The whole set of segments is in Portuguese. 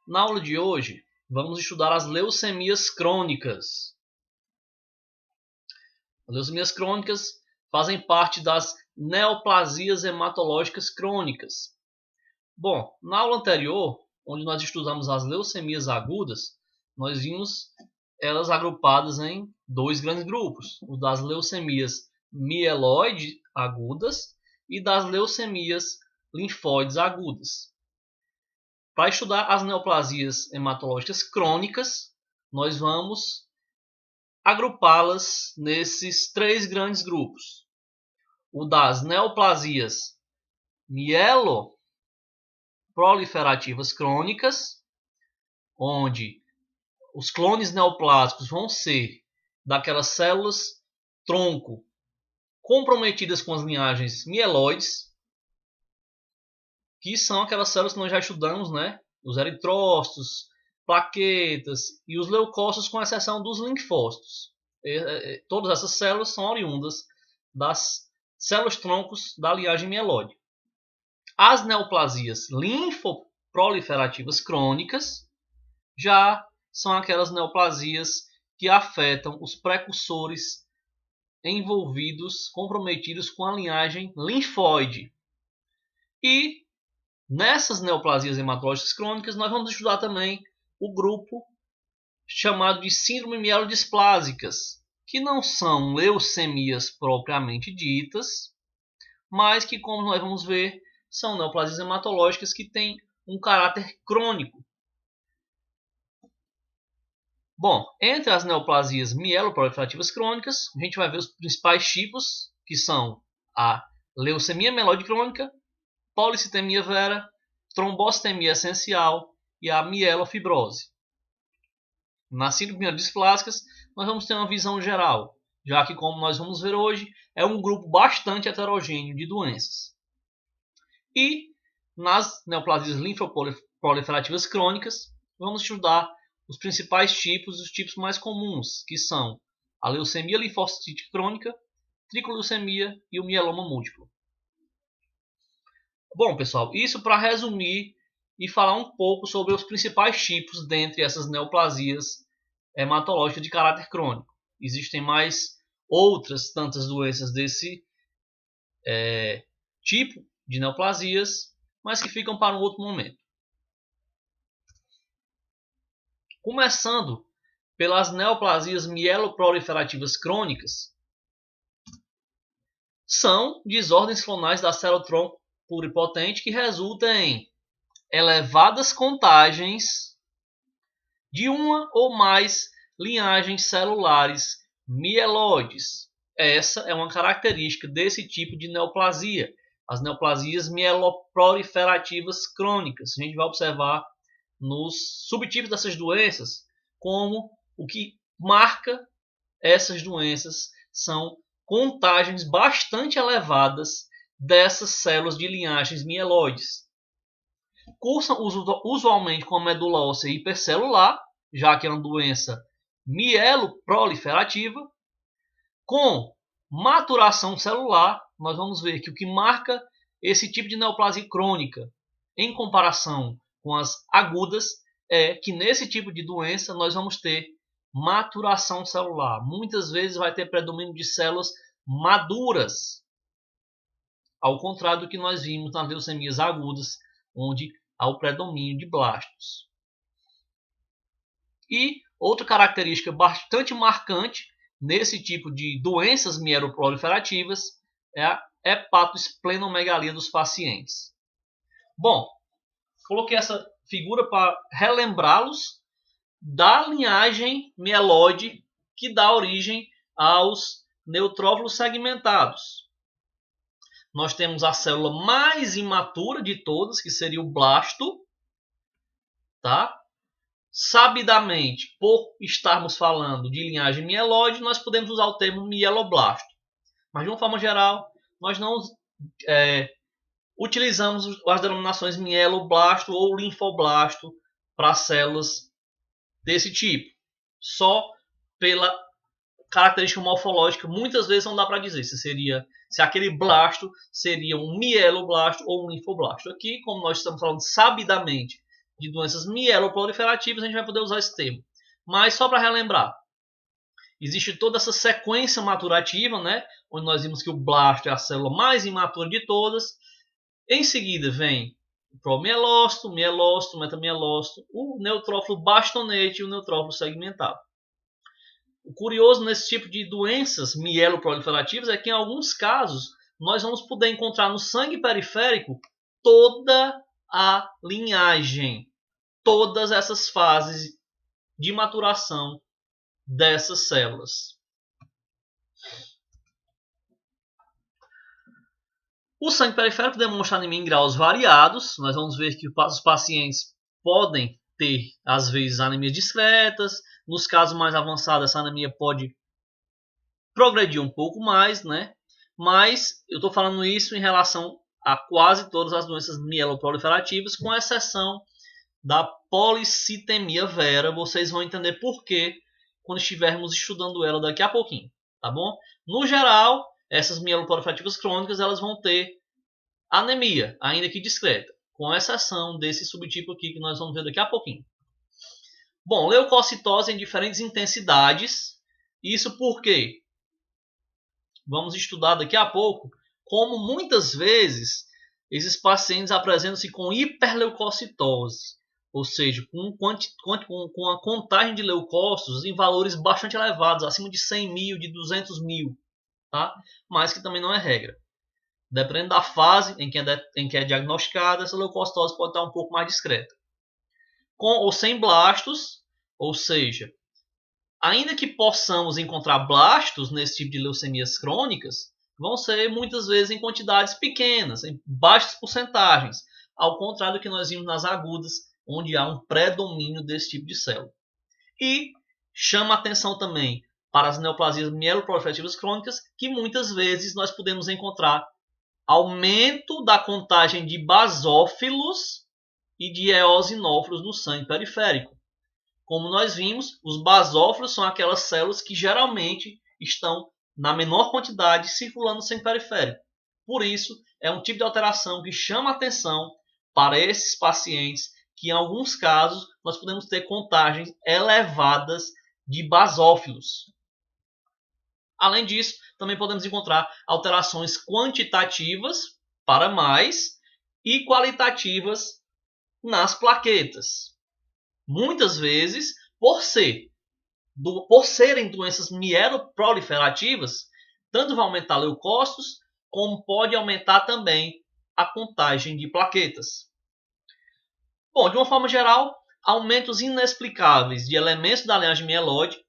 Na aula de hoje, vamos estudar as leucemias crônicas. As leucemias crônicas fazem parte das neoplasias hematológicas crônicas. Bom, na aula anterior, onde nós estudamos as leucemias agudas, nós vimos elas agrupadas em dois grandes grupos, o das leucemias mieloide agudas e das leucemias linfóides agudas. Para estudar as neoplasias hematológicas crônicas, nós vamos agrupá-las nesses três grandes grupos. O das neoplasias mieloproliferativas crônicas, onde os clones neoplásicos vão ser daquelas células tronco comprometidas com as linhagens mieloides, que são aquelas células que nós já estudamos, né? Os eritrócitos, plaquetas e os leucócitos, com exceção dos linfócitos. Todas essas células são oriundas das células troncos da linhagem mieloide. As neoplasias linfoproliferativas crônicas já são aquelas neoplasias que afetam os precursores envolvidos, comprometidos com a linhagem linfóide. E nessas neoplasias hematológicas crônicas, nós vamos estudar também o grupo chamado de síndrome mielodisplásicas, que não são leucemias propriamente ditas, mas que, como nós vamos ver, são neoplasias hematológicas que têm um caráter crônico. Bom, entre as neoplasias mieloproliferativas crônicas, a gente vai ver os principais tipos, que são a leucemia mieloide crônica, policitemia vera, trombocitemia essencial e a mielofibrose. Nas síndromes mielodisplásicas, nós vamos ter uma visão geral, já que, como nós vamos ver hoje, é um grupo bastante heterogêneo de doenças. E nas neoplasias linfoproliferativas crônicas, vamos estudar os principais tipos, os tipos mais comuns, que são a leucemia linfocítica crônica, tricoleucemia e o mieloma múltiplo. Bom, pessoal, isso para resumir e falar um pouco sobre os principais tipos dentre essas neoplasias hematológicas de caráter crônico. Existem mais outras tantas doenças desse tipo de neoplasias, mas que ficam para um outro momento. Começando pelas neoplasias mieloproliferativas crônicas, são desordens clonais da célula-tronco pluripotente que resultam em elevadas contagens de uma ou mais linhagens celulares mieloides. Essa é uma característica desse tipo de neoplasia, as neoplasias mieloproliferativas crônicas. A gente vai observar nos subtipos dessas doenças como o que marca essas doenças são contagens bastante elevadas dessas células de linhagens mieloides. Cursam usualmente com a medula óssea hipercelular, já que é uma doença mieloproliferativa. Com maturação celular, nós vamos ver que o que marca esse tipo de neoplasia crônica, em comparação com as agudas, é que nesse tipo de doença nós vamos ter maturação celular. Muitas vezes vai ter predomínio de células maduras, ao contrário do que nós vimos nas leucemias agudas, onde há o predomínio de blastos. E outra característica bastante marcante nesse tipo de doenças mieloproliferativas é a hepatoesplenomegalia dos pacientes. Bom, coloquei essa figura para relembrá-los da linhagem mieloide que dá origem aos neutrófilos segmentados. Nós temos a célula mais imatura de todas, que seria o blasto, tá? Sabidamente, por estarmos falando de linhagem mieloide, nós podemos usar o termo mieloblasto. Mas, de uma forma geral, nós não utilizamos as denominações mieloblasto ou linfoblasto para células desse tipo. Só pela característica morfológica, muitas vezes não dá para dizer se aquele blasto seria um mieloblasto ou um linfoblasto. Aqui, como nós estamos falando sabidamente de doenças mieloproliferativas, a gente vai poder usar esse termo. Mas só para relembrar, existe toda essa sequência maturativa, né? Onde nós vimos que o blasto é a célula mais imatura de todas. Em seguida vem o promielócito, o mielócito, o metamielócito, o neutrófilo bastonete e o neutrófilo segmentado. O curioso nesse tipo de doenças mieloproliferativas é que em alguns casos nós vamos poder encontrar no sangue periférico toda a linhagem, todas essas fases de maturação dessas células. O sangue periférico demonstra anemia em graus variados. Nós vamos ver que os pacientes podem ter, às vezes, anemias discretas. Nos casos mais avançados, essa anemia pode progredir um pouco mais, né? Mas eu estou falando isso em relação a quase todas as doenças mieloproliferativas, com exceção da policitemia vera. Vocês vão entender por quê quando estivermos estudando ela daqui a pouquinho, tá bom? No geral, essas mieloproliferativas crônicas elas vão ter anemia, ainda que discreta, com exceção desse subtipo aqui que nós vamos ver daqui a pouquinho. Bom, leucocitose em diferentes intensidades. Isso porque vamos estudar daqui a pouco como muitas vezes esses pacientes apresentam-se com hiperleucocitose, ou seja, com a contagem de leucócitos em valores bastante elevados, acima de 100 mil, de 200 mil, tá? Mas que também não é regra. Dependendo da fase em que é diagnosticada, essa leucocitose pode estar um pouco mais discreta. Com ou sem blastos, ou seja, ainda que possamos encontrar blastos nesse tipo de leucemias crônicas, vão ser muitas vezes em quantidades pequenas, em baixas porcentagens, ao contrário do que nós vimos nas agudas, onde há um predomínio desse tipo de célula. E chama atenção também para as neoplasias mieloproliferativas crônicas, que muitas vezes nós podemos encontrar aumento da contagem de basófilos e de eosinófilos no sangue periférico. Como nós vimos, os basófilos são aquelas células que geralmente estão na menor quantidade circulando no sangue periférico. Por isso, é um tipo de alteração que chama atenção para esses pacientes que, em alguns casos, nós podemos ter contagens elevadas de basófilos. Além disso, também podemos encontrar alterações quantitativas para mais e qualitativas nas plaquetas. Muitas vezes, por serem doenças mieloproliferativas, tanto vai aumentar leucócitos, como pode aumentar também a contagem de plaquetas. Bom, de uma forma geral, aumentos inexplicáveis de elementos da linhagem mieloide,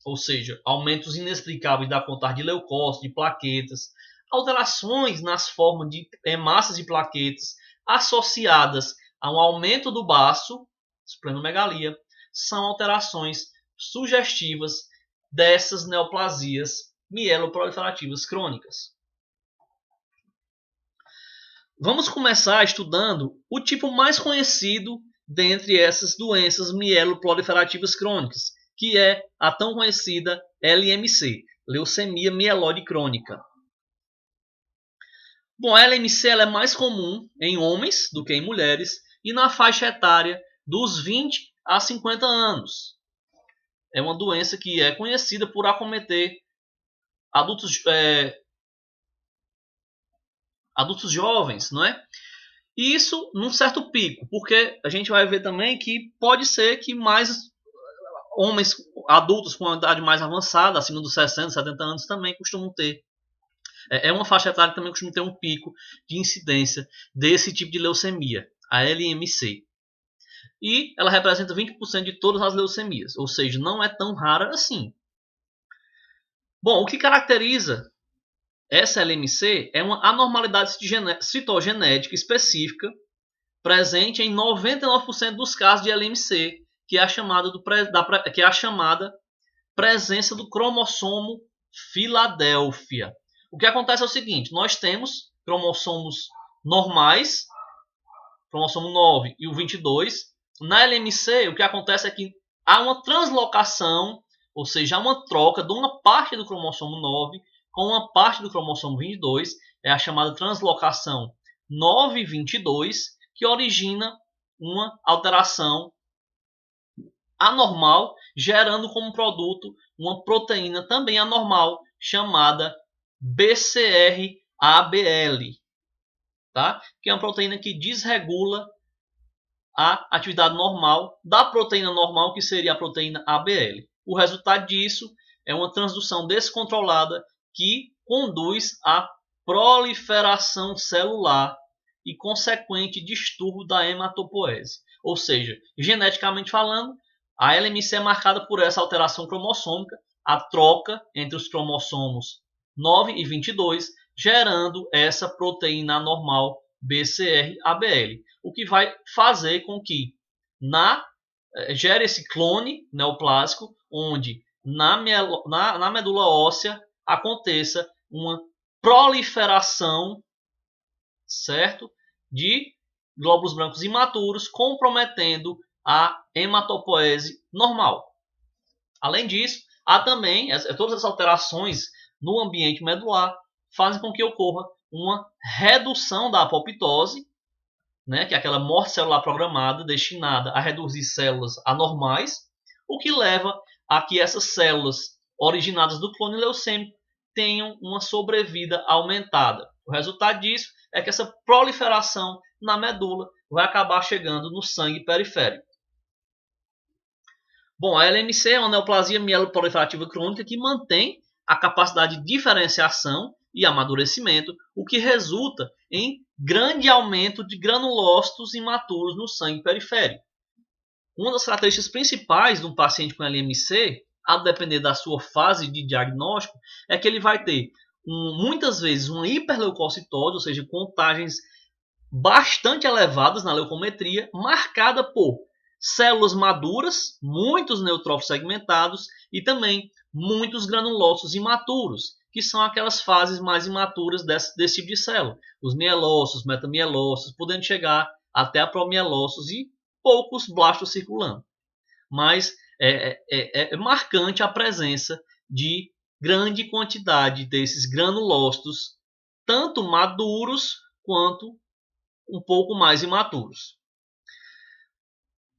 ou seja, aumentos inexplicáveis da contagem de leucócitos, de plaquetas, alterações nas formas de hemácias de plaquetas associadas a um aumento do baço, esplenomegalia, são alterações sugestivas dessas neoplasias mieloproliferativas crônicas. Vamos começar estudando o tipo mais conhecido dentre essas doenças mieloproliferativas crônicas, que é a tão conhecida LMC, leucemia mieloide crônica. Bom, a LMC ela é mais comum em homens do que em mulheres e na faixa etária dos 20 a 50 anos. É uma doença que é conhecida por acometer adultos jovens, não é? E isso num certo pico, porque a gente vai ver também que pode ser que mais homens adultos com uma idade mais avançada, acima dos 60, 70 anos, também costumam ter. É uma faixa etária que também costuma ter um pico de incidência desse tipo de leucemia, a LMC. E ela representa 20% de todas as leucemias, ou seja, não é tão rara assim. Bom, o que caracteriza essa LMC é uma anormalidade citogenética específica presente em 99% dos casos de LMC, que é a chamada presença do cromossomo Filadélfia. O que acontece é o seguinte, nós temos cromossomos normais, cromossomo 9 e o 22. Na LMC, o que acontece é que há uma translocação, ou seja, há uma troca de uma parte do cromossomo 9 com uma parte do cromossomo 22, é a chamada translocação 9-22, que origina uma alteração anormal, gerando como produto uma proteína também anormal, chamada BCR-ABL, tá? Que é uma proteína que desregula a atividade normal da proteína normal, que seria a proteína ABL. O resultado disso é uma transdução descontrolada que conduz à proliferação celular e consequente distúrbio da hematopoese. Ou seja, geneticamente falando, a LMC é marcada por essa alteração cromossômica, a troca entre os cromossomos 9 e 22, gerando essa proteína anormal BCR-ABL, o que vai fazer com que gere esse clone neoplásico, onde na medula óssea aconteça uma proliferação, certo, de glóbulos brancos imaturos, comprometendo a hematopoese normal. Além disso, há também todas as alterações no ambiente medular fazem com que ocorra uma redução da apoptose, né, que é aquela morte celular programada destinada a reduzir células anormais, o que leva a que essas células originadas do clone leucêmico tenham uma sobrevida aumentada. O resultado disso é que essa proliferação na medula vai acabar chegando no sangue periférico. Bom, a LMC é uma neoplasia mieloproliferativa crônica que mantém a capacidade de diferenciação e amadurecimento, o que resulta em grande aumento de granulócitos imaturos no sangue periférico. Uma das características principais de um paciente com LMC, a depender da sua fase de diagnóstico, é que ele vai ter muitas vezes uma hiperleucocitose, ou seja, contagens bastante elevadas na leucometria, marcada por células maduras, muitos neutrófilos segmentados e também muitos granulócitos imaturos, que são aquelas fases mais imaturas desse tipo de célula. Os mielócitos, metamielócitos, podendo chegar até a promielócitos e poucos blastos circulando. Mas é marcante a presença de grande quantidade desses granulócitos, tanto maduros quanto um pouco mais imaturos.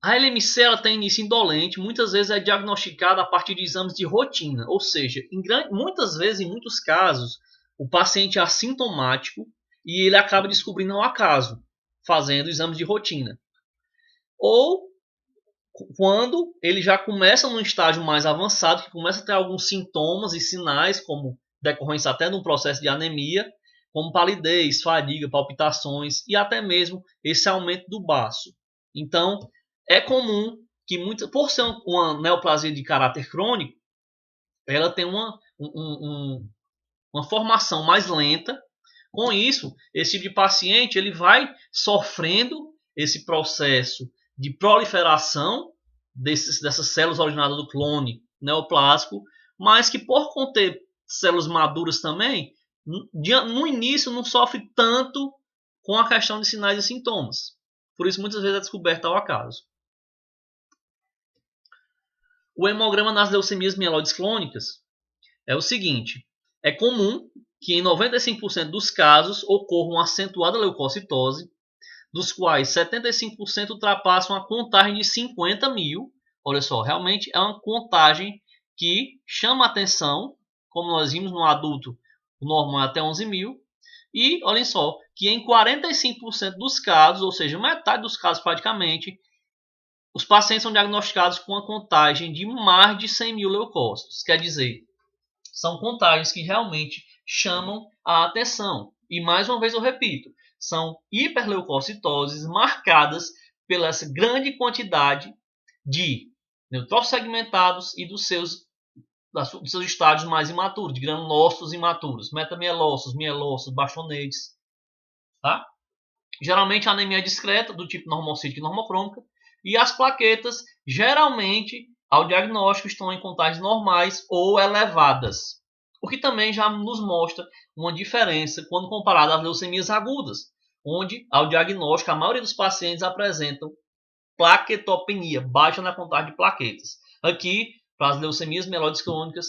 A LMC ela tem início indolente, muitas vezes é diagnosticada a partir de exames de rotina, ou seja, muitas vezes, em muitos casos, o paciente é assintomático e ele acaba descobrindo ao acaso, fazendo exames de rotina. Ou quando ele já começa num estágio mais avançado, que começa a ter alguns sintomas e sinais, como decorrência até de um processo de anemia, como palidez, fadiga, palpitações e até mesmo esse aumento do baço. Então, é comum que, por ser uma neoplasia de caráter crônico, ela tem uma formação mais lenta. Com isso, esse tipo de paciente ele vai sofrendo esse processo de proliferação dessas células originadas do clone neoplásico, mas que por conter células maduras também, no início não sofre tanto com a questão de sinais e sintomas. Por isso, muitas vezes é descoberta ao acaso. O hemograma nas leucemias mieloides clônicas é o seguinte: é comum que em 95% dos casos ocorra uma acentuada leucocitose, dos quais 75% ultrapassam a contagem de 50 mil. Olha só, realmente é uma contagem que chama a atenção, como nós vimos no adulto, o normal é até 11 mil. E olhem só, que em 45% dos casos, ou seja, metade dos casos praticamente, os pacientes são diagnosticados com uma contagem de mais de 100 mil leucócitos. Quer dizer, são contagens que realmente chamam a atenção. E mais uma vez eu repito, são hiperleucocitoses marcadas pela essa grande quantidade de neutrófilos segmentados e dos seus estádios mais imaturos, de granulócitos imaturos, metamielócitos, mielócitos, bastonetes. Tá? Geralmente a anemia é discreta, do tipo normocítica e normocrômica, e as plaquetas, geralmente, ao diagnóstico, estão em contagens normais ou elevadas. O que também já nos mostra uma diferença quando comparado às leucemias agudas, onde, ao diagnóstico, a maioria dos pacientes apresentam plaquetopenia, baixa na contagem de plaquetas. Aqui, para as leucemias mieloides crônicas,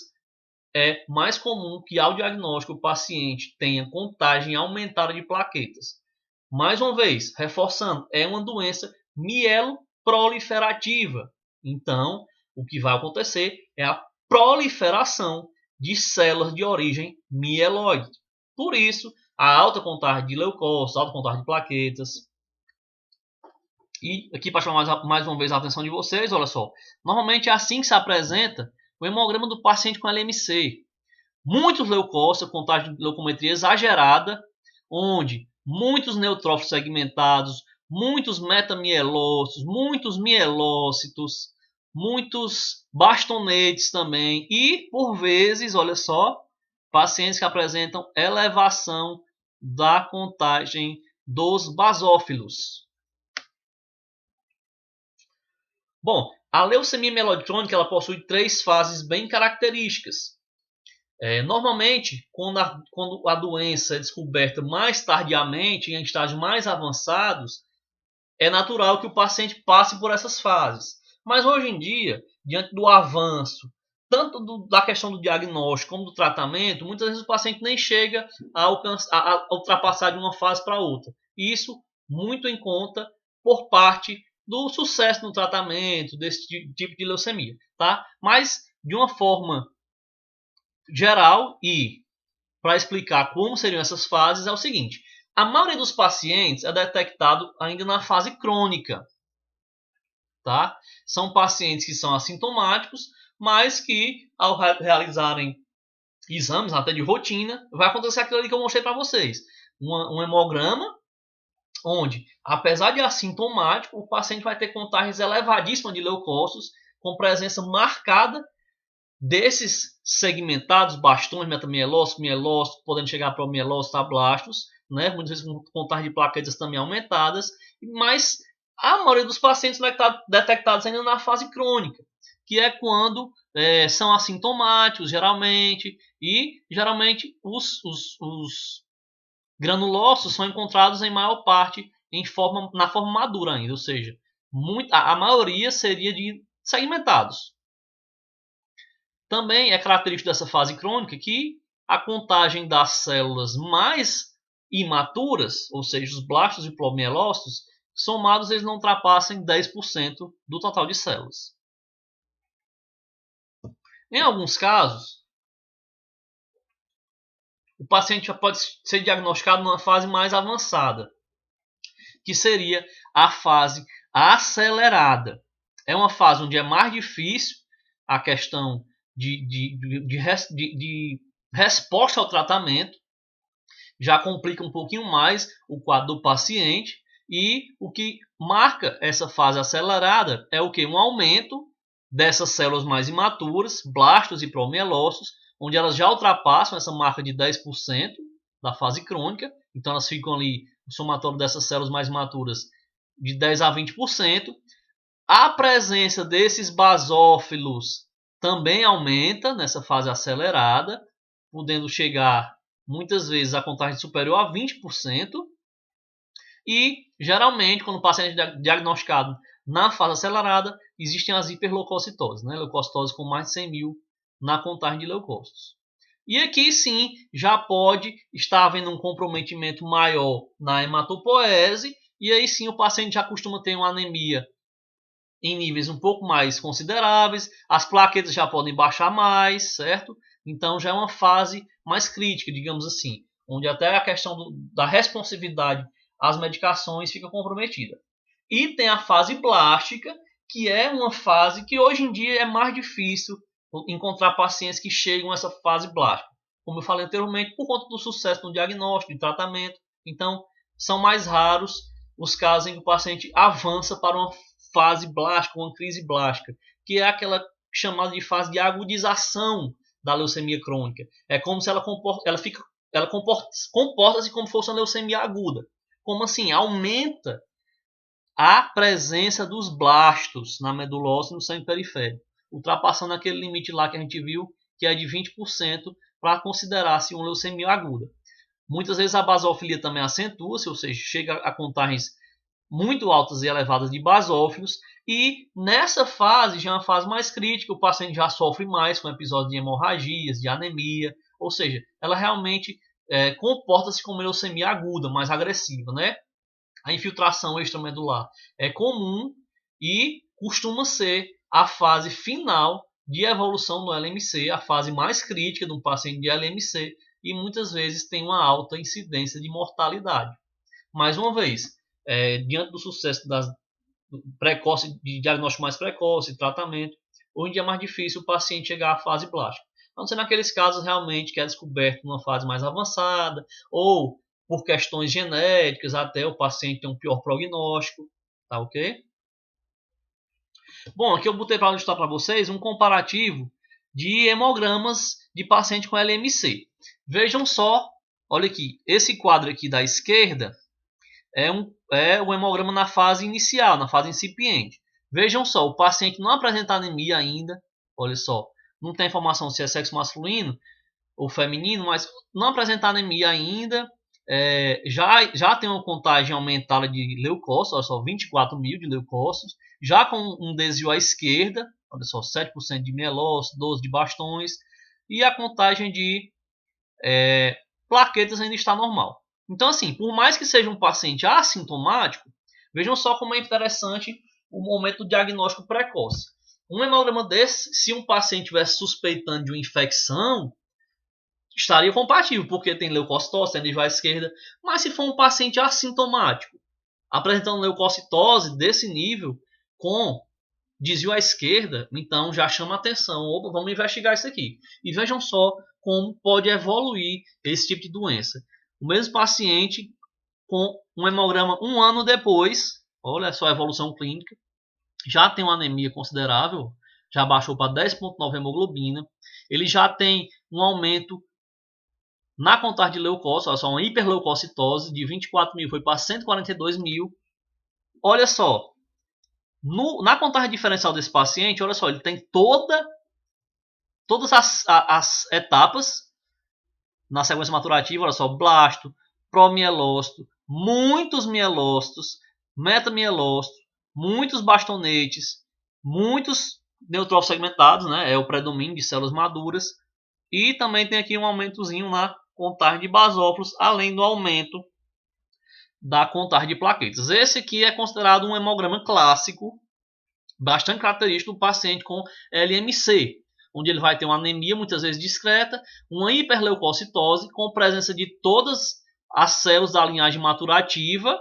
é mais comum que, ao diagnóstico, o paciente tenha contagem aumentada de plaquetas. Mais uma vez, reforçando, é uma doença mieloproliferativa. Então, o que vai acontecer é a proliferação de células de origem mieloide. Por isso, a alta contagem de leucócitos, alta contagem de plaquetas. E aqui para chamar mais uma vez a atenção de vocês, olha só. Normalmente é assim que se apresenta o hemograma do paciente com LMC. Muitos leucócitos, contagem de leucometria exagerada, onde muitos neutrófilos segmentados, muitos metamielócitos, muitos mielócitos, muitos bastonetes também e, por vezes, olha só, pacientes que apresentam elevação da contagem dos basófilos. Bom, a leucemia mieloide crônica ela possui 3 fases bem características. Normalmente, quando a doença é descoberta mais tardiamente, em estágios mais avançados, é natural que o paciente passe por essas fases. Mas hoje em dia, diante do avanço, tanto da questão do diagnóstico como do tratamento, muitas vezes o paciente nem chega a ultrapassar de uma fase para outra. Isso muito em conta por parte do sucesso no tratamento desse tipo de leucemia. Tá? Mas, de uma forma geral e para explicar como seriam essas fases é o seguinte: a maioria dos pacientes é detectado ainda na fase crônica, tá? São pacientes que são assintomáticos, mas que ao realizarem exames até de rotina, vai acontecer aquilo ali que eu mostrei para vocês, um hemograma onde, apesar de assintomático, o paciente vai ter contagens elevadíssimas de leucócitos, com presença marcada desses segmentados, bastões, metamielócitos, mielócitos, podendo chegar para o mielócitos, ablastos, né? Muitas vezes com contagem de plaquetas também aumentadas, mas a maioria dos pacientes não está detectados ainda na fase crônica, que é quando são assintomáticos, geralmente, e geralmente os granulócitos são encontrados em maior parte na forma madura ainda, ou seja, a maioria seria de segmentados. Também é característico dessa fase crônica que a contagem das células mais imaturas, ou seja, os blastos e plomielócitos, somados eles não ultrapassam 10% do total de células. Em alguns casos, o paciente já pode ser diagnosticado numa fase mais avançada, que seria a fase acelerada. É uma fase onde é mais difícil a questão de resposta ao tratamento, já complica um pouquinho mais o quadro do paciente, e o que marca essa fase acelerada é o que? Um aumento dessas células mais imaturas, blastos e promielócitos, onde elas já ultrapassam essa marca de 10% da fase crônica, então elas ficam ali, o somatório dessas células mais maturas, de 10 a 20%. A presença desses basófilos também aumenta nessa fase acelerada, podendo chegar muitas vezes a contagem superior a 20%. E geralmente, quando o paciente é diagnosticado na fase acelerada, existem as hiperleucocitoses, né? Leucocitoses com mais de 100 mil na contagem de leucócitos. E aqui sim já pode estar havendo um comprometimento maior na hematopoese, e aí sim o paciente já costuma ter uma anemia em níveis um pouco mais consideráveis, as plaquetas já podem baixar mais, certo? Então já é uma fase mais crítica, digamos assim, onde até a questão da responsividade às medicações fica comprometida. E tem a fase blástica, que é uma fase que hoje em dia é mais difícil encontrar pacientes que chegam a essa fase blástica. Como eu falei anteriormente, por conta do sucesso no diagnóstico, de tratamento, então são mais raros os casos em que o paciente avança para uma fase blástica, uma crise blástica, que é aquela chamada de fase de agudização da leucemia crônica. É como se ela comporta-se como se fosse uma leucemia aguda. Como assim? Aumenta a presença dos blastos na medula óssea e no sangue periférico, ultrapassando aquele limite lá que a gente viu, que é de 20%, para considerar-se uma leucemia aguda. Muitas vezes a basofilia também acentua-se, ou seja, chega a contagens muito altas e elevadas de basófilos, e nessa fase, já é uma fase mais crítica, o paciente já sofre mais com episódios de hemorragias, de anemia, ou seja, ela realmente comporta-se como uma leucemia aguda, mais agressiva, né? a infiltração extramedular é comum e costuma ser a fase final de evolução do LMC, a fase mais crítica de um paciente de LMC, e muitas vezes tem uma alta incidência de mortalidade. Mais uma vez, diante do sucesso de diagnóstico mais precoce, tratamento, hoje em dia é mais difícil o paciente chegar à fase blástica. A não ser naqueles casos realmente que é descoberto numa fase mais avançada, ou por questões genéticas, até o paciente tem um pior prognóstico, tá ok? Bom, aqui eu botei para ilustrar para vocês um comparativo de hemogramas de paciente com LMC. Vejam só, olha aqui, esse quadro aqui da esquerda é o hemograma na fase inicial, na fase incipiente. Vejam só, o paciente não apresenta anemia ainda, olha só, não tem informação se é sexo masculino ou feminino, mas não apresenta anemia ainda, já tem uma contagem aumentada de leucócitos, olha só, 24 mil de leucócitos, já com um desvio à esquerda, olha só, 7% de mielócitos, 12% de bastões, e a contagem de plaquetas ainda está normal. Então, assim, por mais que seja um paciente assintomático, vejam só como é interessante o momento do diagnóstico precoce. Um hemograma desse, se um paciente estivesse suspeitando de uma infecção, estaria compatível, porque tem leucocitose, tem desvio à esquerda. Mas se for um paciente assintomático, apresentando leucocitose desse nível, com desvio à esquerda, então já chama atenção. Opa, vamos investigar isso aqui. E vejam só como pode evoluir esse tipo de doença. O mesmo paciente com um hemograma um ano depois, olha só a evolução clínica, já tem uma anemia considerável, já baixou para 10,9 hemoglobina, ele já tem um aumento na contagem de leucócitos, olha só, uma hiperleucocitose de 24 mil foi para 142 mil. Olha só, na contagem diferencial desse paciente, olha só, ele tem todas as etapas na sequência maturativa, olha só, blasto, promielócito, muitos mielócitos, metamielócito, muitos bastonetes, muitos neutrófilos segmentados, né, é o predomínio de células maduras, e também tem aqui um aumentozinho na contagem de basófilos, além do aumento da contagem de plaquetas. Esse aqui é considerado um hemograma clássico, bastante característico do paciente com LMC, onde ele vai ter uma anemia muitas vezes discreta, uma hiperleucocitose com presença de todas as células da linhagem maturativa,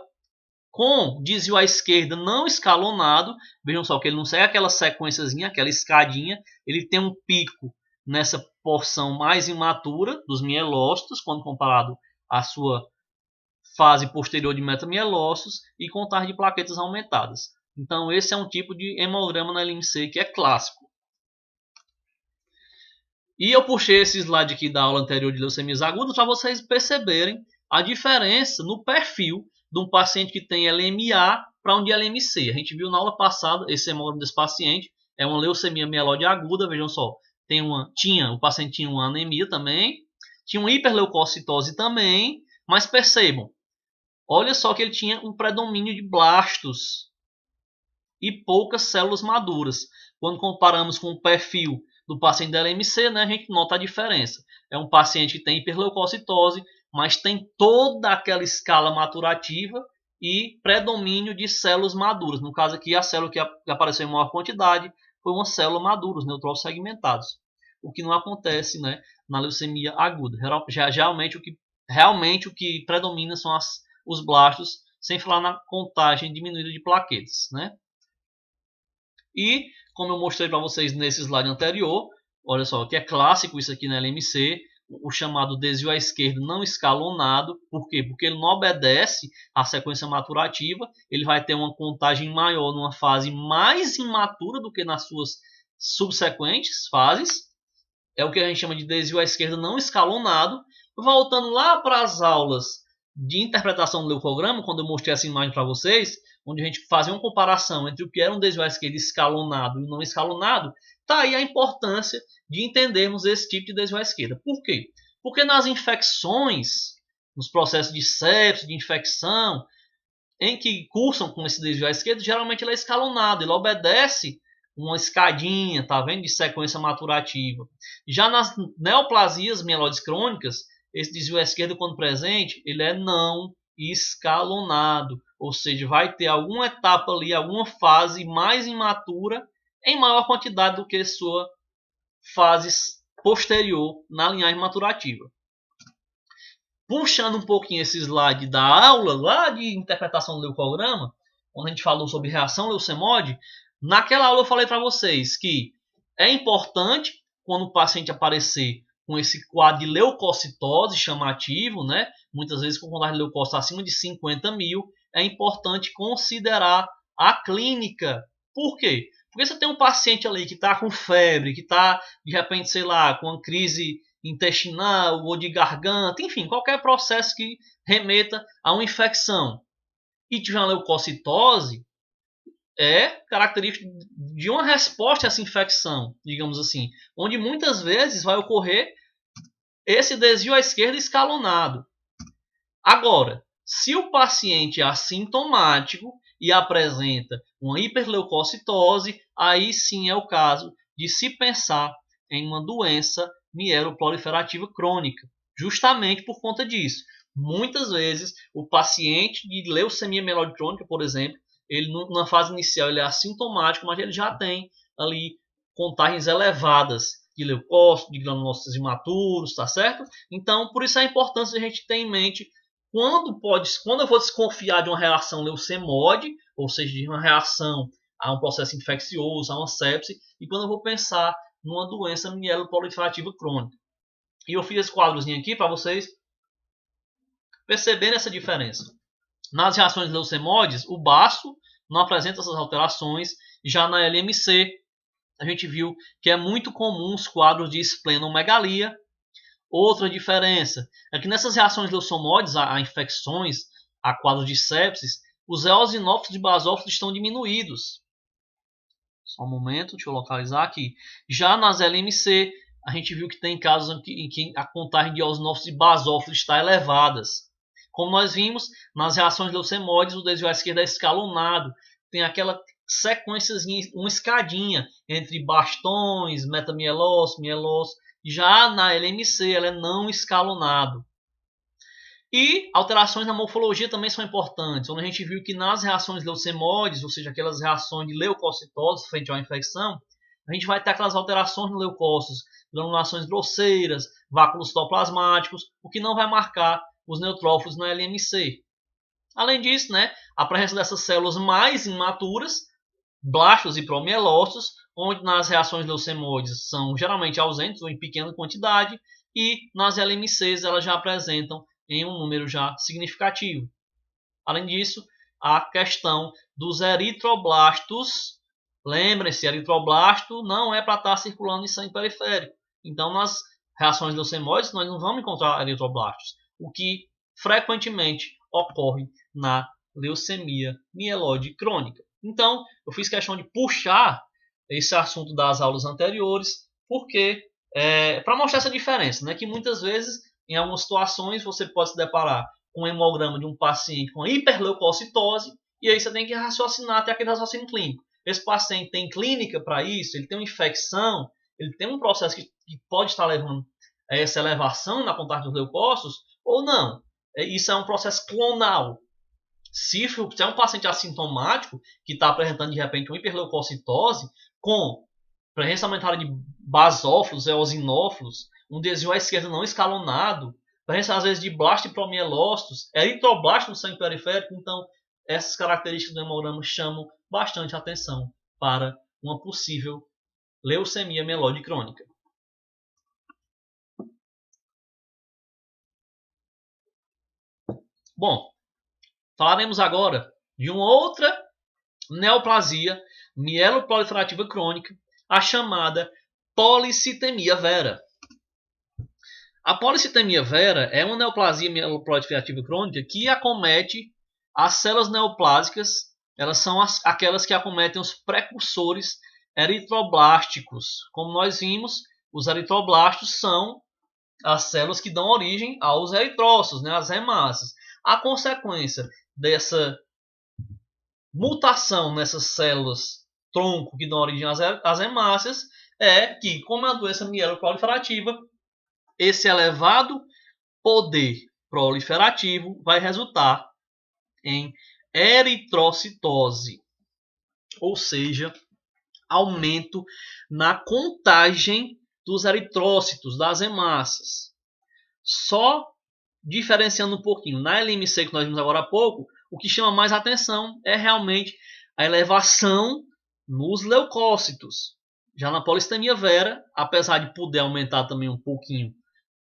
com desvio à esquerda não escalonado. Vejam só que ele não segue aquela sequenciazinha, aquela escadinha, ele tem um pico nessa porção mais imatura dos mielócitos, quando comparado à sua fase posterior de metamielócitos, e contagem de plaquetas aumentadas. Então esse é um tipo de hemograma na LMC que é clássico. E eu puxei esse slide aqui da aula anterior de leucemias agudas para vocês perceberem a diferença no perfil de um paciente que tem LMA para um de LMC. A gente viu na aula passada esse hemograma desse paciente, é uma leucemia mieloide aguda, vejam só, o paciente tinha uma anemia também, tinha uma hiperleucocitose também, mas percebam, olha só que ele tinha um predomínio de blastos e poucas células maduras. Quando comparamos com o perfil do paciente da LMC, né, a gente nota a diferença. É um paciente que tem hiperleucocitose, mas tem toda aquela escala maturativa e predomínio de células maduras. No caso aqui, a célula que apareceu em maior quantidade foi uma célula madura, os neutrófilos segmentados. O que não acontece, né, na leucemia aguda. Realmente o que predomina são os blastos, sem falar na contagem diminuída de plaquetas, né? E, como eu mostrei para vocês nesse slide anterior, olha só, que é clássico isso aqui na LMC, o chamado desvio à esquerda não escalonado. Por quê? Porque ele não obedece à sequência maturativa, ele vai ter uma contagem maior numa fase mais imatura do que nas suas subsequentes fases. É o que a gente chama de desvio à esquerda não escalonado. Voltando lá para as aulas de interpretação do leucograma, quando eu mostrei essa imagem para vocês, onde a gente fazia uma comparação entre o que era um desvio à esquerda escalonado e não escalonado, está aí a importância de entendermos esse tipo de desvio à esquerda. Por quê? Porque nas infecções, nos processos de sepsis, de infecção, em que cursam com esse desvio à esquerda, geralmente ele é escalonado, ele obedece uma escadinha, tá vendo, de sequência maturativa. Já nas neoplasias mieloides crônicas, esse desvio à esquerda, quando presente, ele é não escalonado, ou seja, vai ter alguma etapa ali, alguma fase mais imatura em maior quantidade do que sua fase posterior na linhagem maturativa. Puxando um pouquinho esse slide da aula lá de interpretação do leucograma, onde a gente falou sobre reação leucemode, naquela aula eu falei para vocês que é importante, quando o paciente aparecer com esse quadro de leucocitose chamativo, né, muitas vezes com contagem de leucócito acima de 50 mil, é importante considerar a clínica. Por quê? Porque você tem um paciente ali que está com febre, que está, de repente, sei lá, com uma crise intestinal ou de garganta, enfim, qualquer processo que remeta a uma infecção e tiver uma leucocitose, é característico de uma resposta a essa infecção, digamos assim, onde muitas vezes vai ocorrer esse desvio à esquerda escalonado. Agora, se o paciente é assintomático e apresenta uma hiperleucocitose, aí sim é o caso de se pensar em uma doença mieloproliferativa crônica, justamente por conta disso. Muitas vezes o paciente de leucemia mieloide crônica, por exemplo, ele na fase inicial ele é assintomático, mas ele já tem ali contagens elevadas de leucócitos, de granulócitos imaturos, tá certo? Então, por isso a importância de a gente ter em mente quando eu vou desconfiar de uma reação leucemode, ou seja, de uma reação a um processo infeccioso, a uma sepse, e quando eu vou pensar numa doença mieloproliferativa crônica. E eu fiz esse quadrozinho aqui para vocês perceberem essa diferença. Nas reações leucemodes, o baço não apresenta essas alterações. Já na LMC, a gente viu que é muito comum os quadros de esplenomegalia. Outra diferença é que nessas reações leucemodes, a infecções, a quadros de sepsis, os eosinófilos e basófilos estão diminuídos. Só um momento, deixa eu localizar aqui. Já nas LMC, a gente viu que tem casos em que a contagem de eosinófilos e basófilos está elevadas. Como nós vimos, nas reações leucemodes, o desvio à esquerda é escalonado. Tem aquela sequênciazinha, uma escadinha entre bastões, metamielose, mielose. Já na LMC, ela é não escalonado. E alterações na morfologia também são importantes, onde a gente viu que nas reações leucemodes, ou seja, aquelas reações de leucocitose frente a uma infecção, a gente vai ter aquelas alterações no leucócitos, granulações grosseiras, váculos citoplasmáticos, o que não vai marcar os neutrófilos na LMC. Além disso, né, a presença dessas células mais imaturas, blastos e promielócitos, onde nas reações leucemoides são geralmente ausentes ou em pequena quantidade, e nas LMCs elas já apresentam em um número já significativo. Além disso, a questão dos eritroblastos. Lembrem-se, eritroblasto não é para estar circulando em sangue periférico. Então, nas reações leucemóides, nós não vamos encontrar eritroblastos, o que frequentemente ocorre na leucemia mieloide crônica. Então, eu fiz questão de puxar esse assunto das aulas anteriores, porque para mostrar essa diferença, né, que muitas vezes, em algumas situações, você pode se deparar com um hemograma de um paciente com hiperleucocitose, e aí você tem que raciocinar até aquele raciocínio clínico. Esse paciente tem clínica para isso, ele tem uma infecção, ele tem um processo que pode estar levando a essa elevação na contagem dos leucócitos, ou não. Isso é um processo clonal. Se é um paciente assintomático que está apresentando de repente uma hiperleucocitose com presença aumentada de basófilos, eosinófilos, um desvio à esquerda não escalonado, presença às vezes de blasto e promielócitos, eritroblasto no sangue periférico, então essas características do hemograma chamam bastante atenção para uma possível leucemia mieloide crônica. Bom, falaremos agora de uma outra neoplasia mieloproliferativa crônica, a chamada policitemia vera. A policitemia vera é uma neoplasia mieloproliferativa crônica que acomete as células neoplásicas. Elas são aquelas que acometem os precursores eritroblásticos. Como nós vimos, os eritroblastos são as células que dão origem aos eritrócitos, né, as hemácias. A consequência dessa mutação nessas células tronco que dão origem às hemácias é que, como é uma doença mieloproliferativa, esse elevado poder proliferativo vai resultar em eritrocitose, ou seja, aumento na contagem dos eritrócitos, das hemácias. Só diferenciando um pouquinho, na LMC que nós vimos agora há pouco, o que chama mais atenção é realmente a elevação nos leucócitos. Já na polissemia vera, apesar de poder aumentar também um pouquinho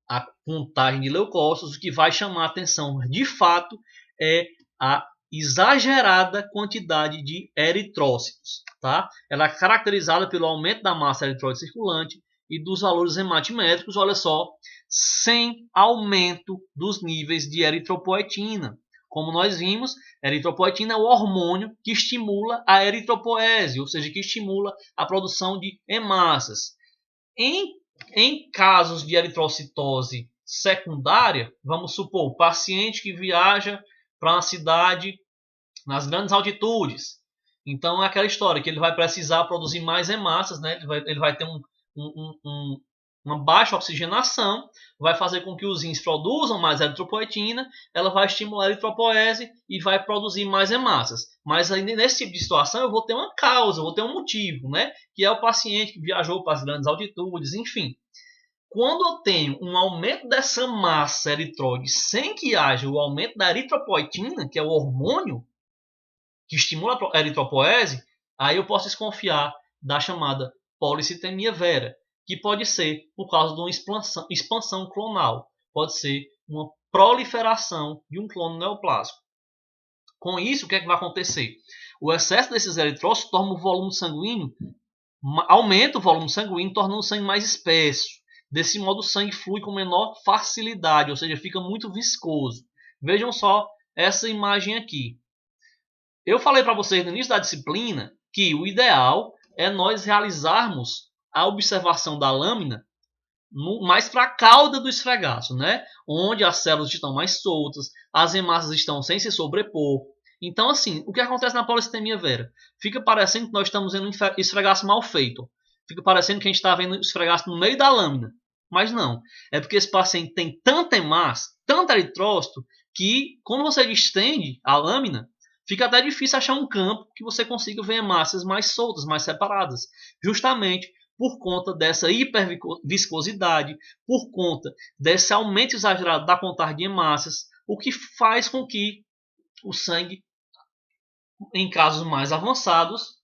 a contagem de leucócitos, o que vai chamar a atenção de fato é a exagerada quantidade de eritrócitos. Tá? Ela é caracterizada pelo aumento da massa eritróide circulante e dos valores hematimétricos, olha só, sem aumento dos níveis de eritropoetina. Como nós vimos, a eritropoetina é o hormônio que estimula a eritropoese, ou seja, que estimula a produção de hemácias. Em casos de eritrocitose secundária, vamos supor, o paciente que viaja para uma cidade nas grandes altitudes. Então é aquela história que ele vai precisar produzir mais hemácias, né? Ele vai ter uma baixa oxigenação, vai fazer com que os rins produzam mais eritropoetina, ela vai estimular a eritropoese e vai produzir mais hemácias. Mas aí, nesse tipo de situação eu vou ter uma causa, eu vou ter um motivo, né? Que é o paciente que viajou para as grandes altitudes, enfim. Quando eu tenho um aumento dessa massa eritróide sem que haja o aumento da eritropoetina, que é o hormônio que estimula a eritropoese, aí eu posso desconfiar da chamada policitemia vera, que pode ser por causa de uma expansão clonal, pode ser uma proliferação de um clone neoplásico. Com isso, o que é que vai acontecer? O excesso desses eritrócitos torna o volume sanguíneo, aumenta o volume sanguíneo, tornando o sangue mais espesso. Desse modo, o sangue flui com menor facilidade, ou seja, fica muito viscoso. Vejam só essa imagem aqui. Eu falei para vocês no início da disciplina que o ideal é nós realizarmos a observação da lâmina mais para a cauda do esfregaço, né? Onde as células estão mais soltas, as hemácias estão sem se sobrepor. Então, assim, o que acontece na policitemia vera? Fica parecendo que nós estamos vendo um esfregaço mal feito. Fica parecendo que a gente está vendo esfregaço no meio da lâmina. Mas não. É porque esse paciente tem tanta hemácia, tanto eritrócito, que quando você distende a lâmina, fica até difícil achar um campo que você consiga ver hemácias mais soltas, mais separadas. Justamente por conta dessa hiperviscosidade, por conta desse aumento exagerado da contagem de hemácias, o que faz com que o sangue, em casos mais avançados,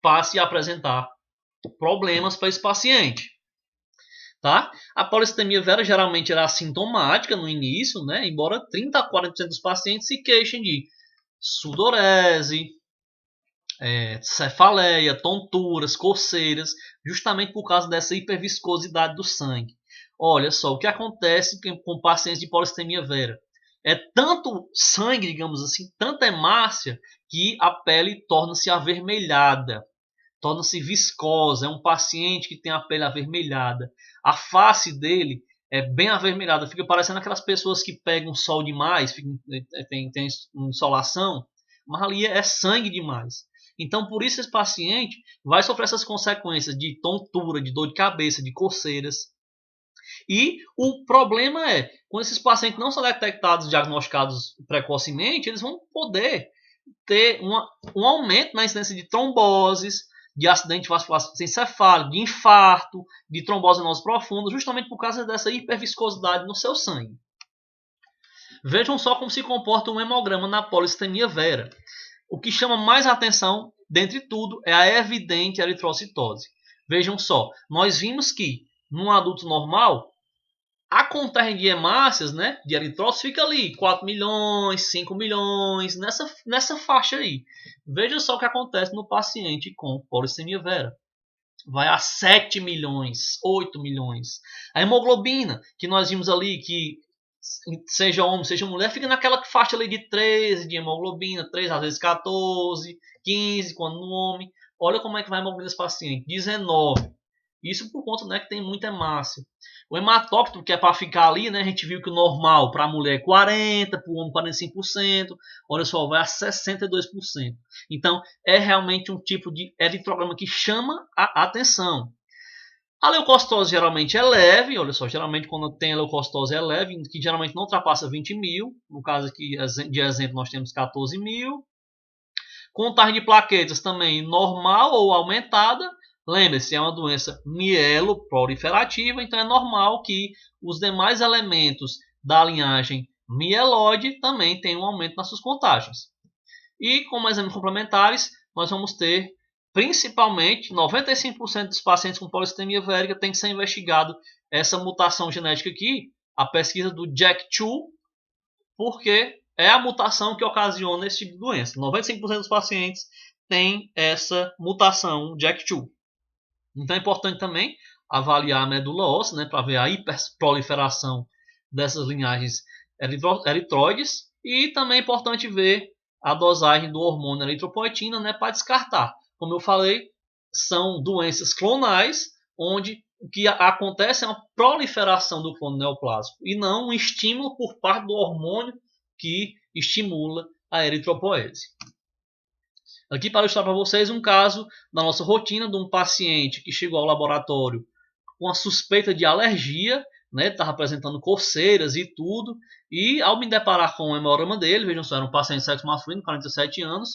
passe a apresentar problemas para esse paciente. Tá? A policitemia vera geralmente era assintomática no início, né? Embora 30 a 40% dos pacientes se queixem de sudorese, cefaleia, tonturas, coceiras, justamente por causa dessa hiperviscosidade do sangue. Olha só, o que acontece com pacientes de policitemia vera? É tanto sangue, digamos assim, tanta hemácia, que a pele torna-se avermelhada, torna-se viscosa. É um paciente que tem a pele avermelhada. A face dele é bem avermelhada, fica parecendo aquelas pessoas que pegam sol demais, tem insolação, mas ali é sangue demais. Então, por isso, esse paciente vai sofrer essas consequências de tontura, de dor de cabeça, de coceiras. E o problema é, quando esses pacientes não são detectados, diagnosticados precocemente, eles vão poder ter um aumento na incidência de tromboses, de acidente vascular encefálico, de infarto, de trombose venosa profunda, justamente por causa dessa hiperviscosidade no seu sangue. Vejam só como se comporta um hemograma na policitemia vera. O que chama mais atenção, dentre tudo, é a evidente eritrocitose. Vejam só, nós vimos que num adulto normal, a contagem de hemácias, né, de eritrócitos fica ali, 4 milhões, 5 milhões, nessa faixa aí. Veja só o que acontece no paciente com polissemia vera. Vai a 7 milhões, 8 milhões. A hemoglobina, que nós vimos ali, que seja homem, seja mulher, fica naquela faixa ali de 13 de hemoglobina, 3, às vezes 14, 15, quando no homem. Olha como é que vai a hemoglobina desse paciente, 19. Isso por conta, né, que tem muita hemácia. O hematócrito, que é para ficar ali, né, a gente viu que o normal para a mulher é 40%, para o homem 45%, olha só, vai a 62%. Então, é realmente um tipo de eritrograma que chama a atenção. A leucocitose geralmente é leve, olha só, geralmente quando tem a leucocitose é leve, que geralmente não ultrapassa 20 mil. No caso aqui de exemplo nós temos 14 mil. Contagem de plaquetas também normal ou aumentada. Lembre-se, é uma doença mieloproliferativa, então é normal que os demais elementos da linhagem mieloide também tenham um aumento nas suas contagens. E como exames complementares, nós vamos ter principalmente 95% dos pacientes com polissemia vérica tem que ser investigado essa mutação genética aqui, a pesquisa do JAK2, porque é a mutação que ocasiona esse tipo de doença. 95% dos pacientes têm essa mutação JAK2. Então é importante também avaliar a medula óssea, né, para ver a hiperproliferação dessas linhagens eritróides. E também é importante ver a dosagem do hormônio eritropoetina, né, para descartar. Como eu falei, são doenças clonais, onde o que acontece é uma proliferação do clone neoplásico e não um estímulo por parte do hormônio que estimula a eritropoese. Aqui para ilustrar para vocês um caso da nossa rotina de um paciente que chegou ao laboratório com a suspeita de alergia, né, estava apresentando coceiras e tudo, e ao me deparar com o hemograma dele, vejam só, era um paciente de sexo masculino, 47 anos,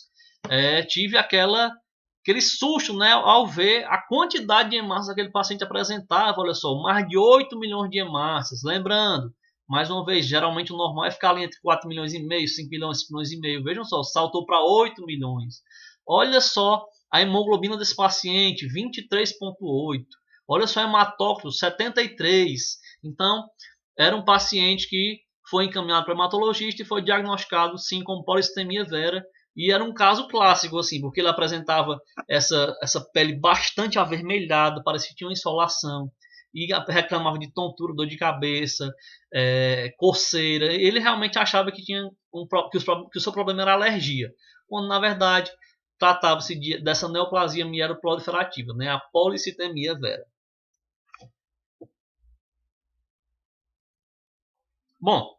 tive aquele susto, né, ao ver a quantidade de hemácias que aquele paciente apresentava. Olha só, mais de 8 milhões de hemácias. Lembrando, mais uma vez, geralmente o normal é ficar ali entre 4 milhões e meio, 5 milhões, 5 milhões e meio. Vejam só, saltou para 8 milhões. Olha só a hemoglobina desse paciente, 23,8. Olha só, hematócrito, 73. Então, era um paciente que foi encaminhado para o hematologista e foi diagnosticado, sim, com polissemia vera. E era um caso clássico, assim, porque ele apresentava essa pele bastante avermelhada, parecia que tinha uma insolação, e reclamava de tontura, dor de cabeça, coceira. Ele realmente achava que, que o seu problema era alergia, quando na verdade tratava-se dessa neoplasia mieloproliferativa, né, a policitemia vera. Bom,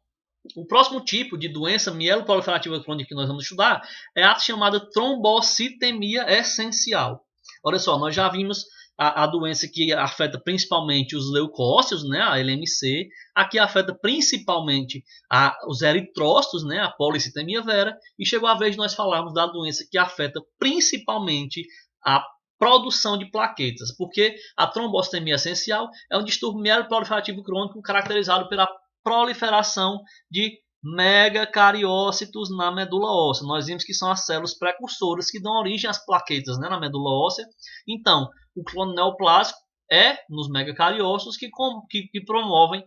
o próximo tipo de doença mieloproliferativa crônica que nós vamos estudar é a chamada trombocitemia essencial. Olha só, nós já vimos a doença que afeta principalmente os leucócitos, né, a LMC, aqui afeta principalmente os eritrócitos, né, a policitemia vera, e chegou a vez de nós falarmos da doença que afeta principalmente a produção de plaquetas, porque a trombocitemia essencial é um distúrbio mieloproliferativo crônico caracterizado pela proliferação de megacariócitos na medula óssea. Nós vimos que são as células precursoras que dão origem às plaquetas, né, na medula óssea. Então, o clone neoplásico é nos megacariócitos que promovem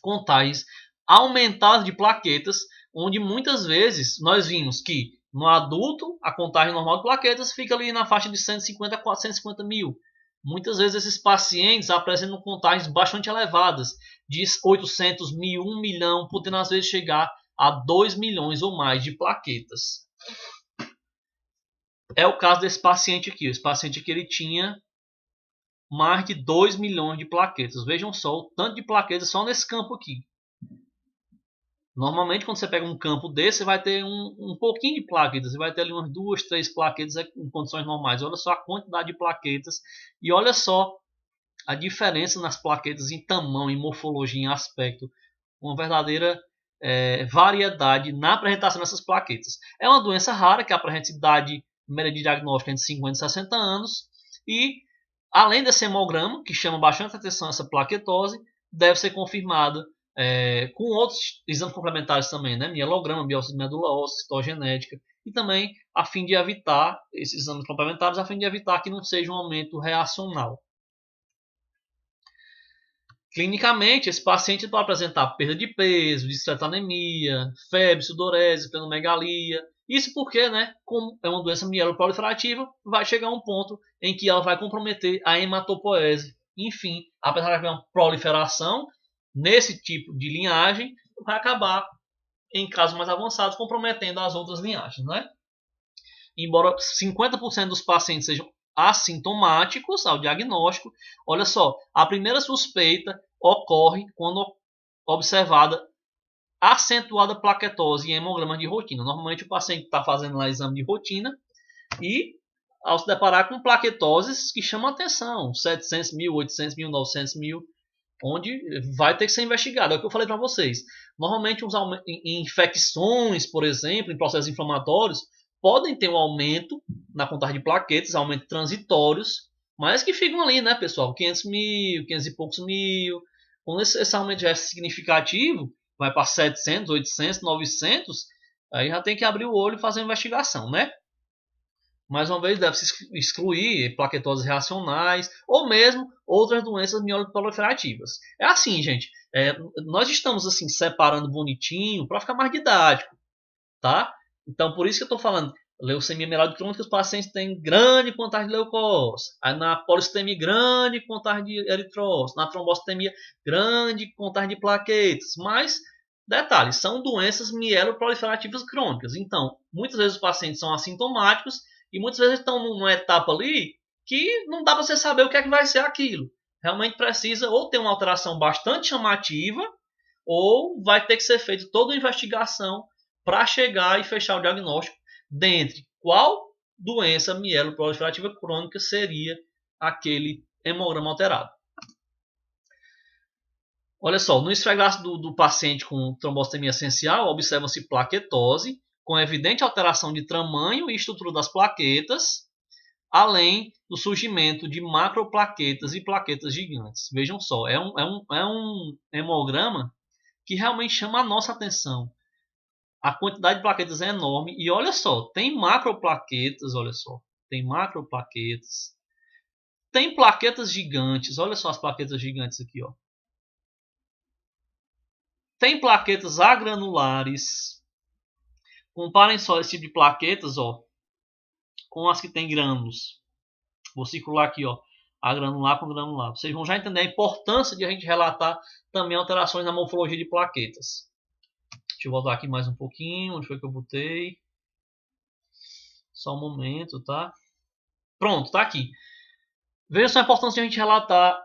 contagens aumentadas de plaquetas, onde muitas vezes nós vimos que no adulto a contagem normal de plaquetas fica ali na faixa de 150 a 450 mil. Muitas vezes esses pacientes apresentam contagens bastante elevadas, de 800 mil, 1 milhão, podendo às vezes chegar a 2 milhões ou mais de plaquetas. É o caso desse paciente aqui. Esse paciente aqui ele tinha mais de 2 milhões de plaquetas. Vejam só o tanto de plaquetas só nesse campo aqui. Normalmente, quando você pega um campo desse, você vai ter um pouquinho de plaquetas. Você vai ter ali umas 2, 3 plaquetas em condições normais. Olha só a quantidade de plaquetas. E olha só a diferença nas plaquetas em tamanho, em morfologia, em aspecto. Uma verdadeira variedade na apresentação dessas plaquetas. É uma doença rara que apresenta idade média de diagnóstico entre 50 e 60 anos. E, além desse hemograma, que chama bastante atenção essa plaquetose, deve ser confirmada com outros exames complementares também, né? Mielograma, biópsia de medula óssea, citogenética, e também a fim de evitar esses exames complementares, a fim de evitar que não seja um aumento reacional. Clinicamente, esse paciente pode apresentar perda de peso, distretanemia, febre, sudorese, plenomegalia. Isso porque, né, como é uma doença mieloproliferativa, vai chegar a um ponto em que ela vai comprometer a hematopoese. Enfim, apesar de haver uma proliferação nesse tipo de linhagem, vai acabar, em casos mais avançados, comprometendo as outras linhagens, né? Embora 50% dos pacientes sejam assintomáticos ao diagnóstico, olha só, a primeira suspeita ocorre quando observada acentuada plaquetose em hemogramas de rotina. Normalmente o paciente está fazendo lá exame de rotina e ao se deparar com plaquetoses que chamam a atenção, 700 mil, 800 mil, 900 mil, onde vai ter que ser investigado. É o que eu falei para vocês. Normalmente, em infecções, por exemplo, em processos inflamatórios, podem ter um aumento na contagem de plaquetas, aumento transitórios, mas que ficam ali, né, pessoal? 500 mil, 500 e poucos mil. Quando esse aumento já é significativo, vai para 700, 800, 900, aí já tem que abrir o olho e fazer uma investigação, né? Mais uma vez, deve-se excluir plaquetoses reacionais ou mesmo outras doenças mieloproliferativas. É assim, gente. Nós estamos assim separando bonitinho para ficar mais didático, tá? Então, por isso que eu estou falando. Leucemia mieloide crônica, os pacientes têm grande contagem de leucócitos. Aí na polistemia, grande contagem de eritrócitos. Na trombocitemia, grande contagem de plaquetas. Mas, detalhe, são doenças mieloproliferativas crônicas. Então, muitas vezes os pacientes são assintomáticos e muitas vezes estão numa etapa ali que não dá para você saber o que é que vai ser aquilo. Realmente precisa ou ter uma alteração bastante chamativa ou vai ter que ser feita toda uma investigação para chegar e fechar o diagnóstico dentre qual doença mieloproliferativa crônica seria aquele hemograma alterado. Olha só, no esfregaço do paciente com trombocitemia essencial, observa-se plaquetose, com evidente alteração de tamanho e estrutura das plaquetas, além do surgimento de macroplaquetas e plaquetas gigantes. Vejam só, é um hemograma que realmente chama a nossa atenção. A quantidade de plaquetas é enorme e olha só, tem macroplaquetas, olha só, tem macroplaquetas, tem plaquetas gigantes, olha só as plaquetas gigantes aqui, ó. Tem plaquetas agranulares. Comparem só esse tipo de plaquetas, ó, com as que tem grânulos. Vou circular aqui, ó, a granular com granular. Vocês vão já entender a importância de a gente relatar também alterações na morfologia de plaquetas. Deixa eu voltar aqui mais um pouquinho. Onde foi que eu botei? Só um momento, tá? Pronto, tá aqui. Veja só a importância de a gente relatar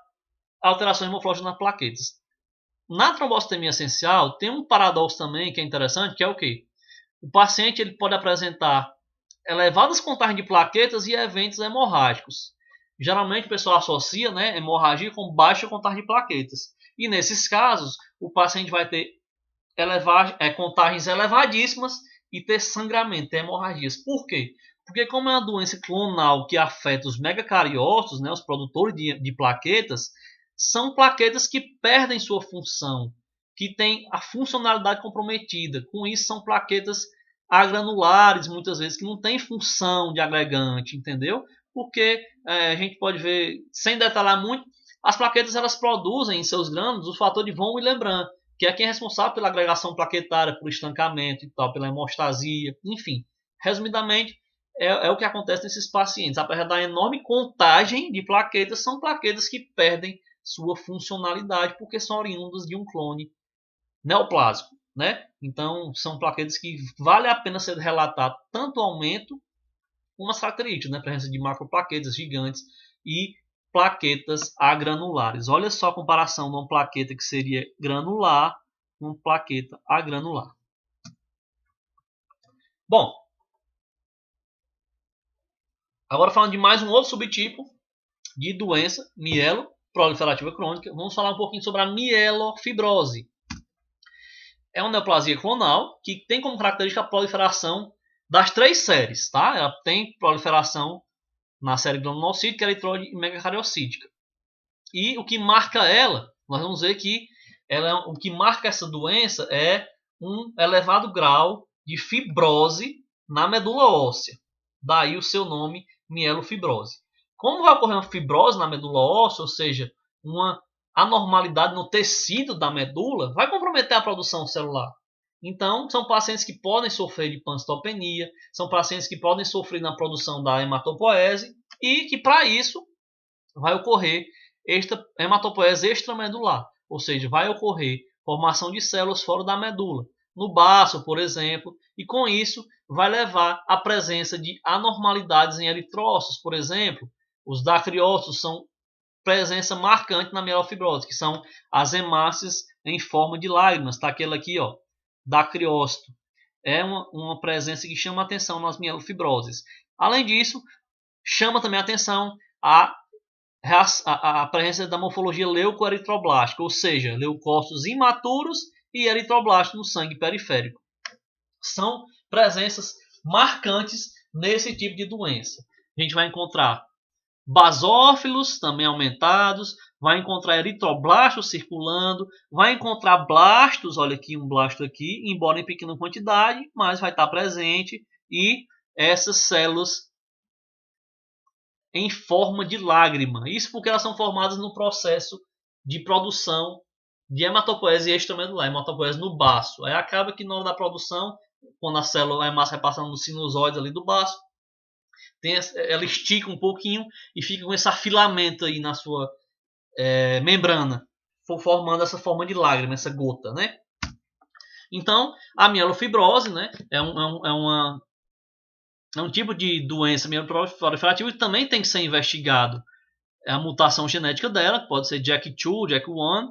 alterações morfológicas nas plaquetas. Na trombocitemia essencial, tem um paradoxo também que é interessante, que é o quê? O paciente ele pode apresentar elevadas contagens de plaquetas e eventos hemorrágicos. Geralmente o pessoal associa, né, hemorragia com baixa contagem de plaquetas. E nesses casos, o paciente vai ter contagens elevadíssimas e ter sangramento, ter hemorragias. Por quê? Porque como é uma doença clonal que afeta os megacariócitos, né, os produtores de plaquetas, são plaquetas que perdem sua função, que têm a funcionalidade comprometida. Com isso, são plaquetas agranulares, muitas vezes, que não têm função de agregante, entendeu? Porque a gente pode ver, sem detalhar muito, as plaquetas elas produzem em seus grânulos o fator de von Willebrand, que é quem é responsável pela agregação plaquetária, por estancamento e tal, pela hemostasia, enfim. Resumidamente, é o que acontece nesses pacientes. Apesar da enorme contagem de plaquetas, são plaquetas que perdem sua funcionalidade porque são oriundas de um clone neoplásico, né? Então, são plaquetas que vale a pena ser relatado tanto o aumento como as características, né? Presença de macroplaquetas gigantes e plaquetas agranulares. Olha só a comparação de uma plaqueta que seria granular com uma plaqueta agranular. Bom, agora falando de mais um outro subtipo de doença mieloproliferativa crônica, vamos falar um pouquinho sobre a mielofibrose. É uma neoplasia clonal que tem como característica a proliferação das três séries, tá? Ela tem proliferação na série granulocítica, eritróide e megacariocítica. E o que marca ela, nós vamos ver que o que marca essa doença é um elevado grau de fibrose na medula óssea. Daí o seu nome, mielofibrose. Como vai ocorrer uma fibrose na medula óssea, ou seja, uma anormalidade no tecido da medula, vai comprometer a produção celular. Então, são pacientes que podem sofrer de pancitopenia, são pacientes que podem sofrer na produção da hematopoese e que, para isso, vai ocorrer esta hematopoese extramedular, ou seja, vai ocorrer formação de células fora da medula, no baço, por exemplo, e com isso vai levar à presença de anormalidades em eritrócitos, por exemplo. Os dacriócitos são presença marcante na mielofibrose, que são as hemácias em forma de lágrimas, tá? Aquele aqui, ó, dacriócito. É uma presença que chama a atenção nas mielofibroses. Além disso, Chama também a atenção a presença da morfologia leucoeritroblástica, ou seja, leucócitos imaturos e eritroblastos no sangue periférico. São presenças marcantes nesse tipo de doença. A gente vai encontrar basófilos também aumentados, vai encontrar eritroblastos circulando, vai encontrar blastos, olha aqui um blasto aqui, embora em pequena quantidade, mas vai estar presente, e essas células em forma de lágrima. Isso porque elas são formadas no processo de produção de hematopoese extramedular, hematopoese no baço. Aí acaba que na hora da produção, quando a célula, a hemácia vai passando nos sinusoides ali do baço, ela estica um pouquinho e fica com esse afilamento aí na sua membrana, formando essa forma de lágrima, essa gota, né? Então, a mielofibrose, né, é um tipo de doença mieloproliferativa que também tem que ser investigado. É a mutação genética dela, que pode ser JAK2, JAK1,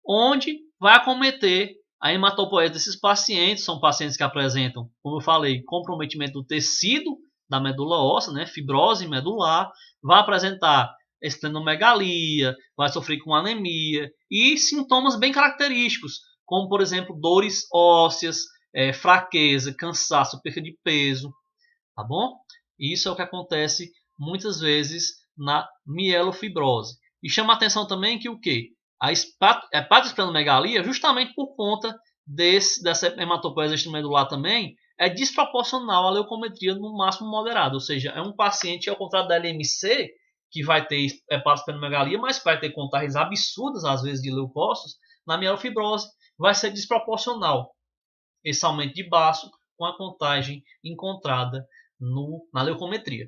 onde vai acometer a hematopoese desses pacientes. São pacientes que apresentam, como eu falei, comprometimento do tecido da medula óssea, né, fibrose medular, vai apresentar esplenomegalia, vai sofrer com anemia e sintomas bem característicos, como por exemplo dores ósseas, fraqueza, cansaço, perda de peso, tá bom? Isso é o que acontece muitas vezes na mielofibrose. E chama a atenção também que o quê? A hepatosplenomegalia, justamente por conta dessa hematopoese extramedular também, é desproporcional à leucometria no máximo moderado. Ou seja, é um paciente, ao contrário da LMC, que vai ter hepatosplenomegalia, mas vai ter contagens absurdas, às vezes, de leucócitos, na mielofibrose vai ser desproporcional esse aumento de baço com a contagem encontrada na leucometria.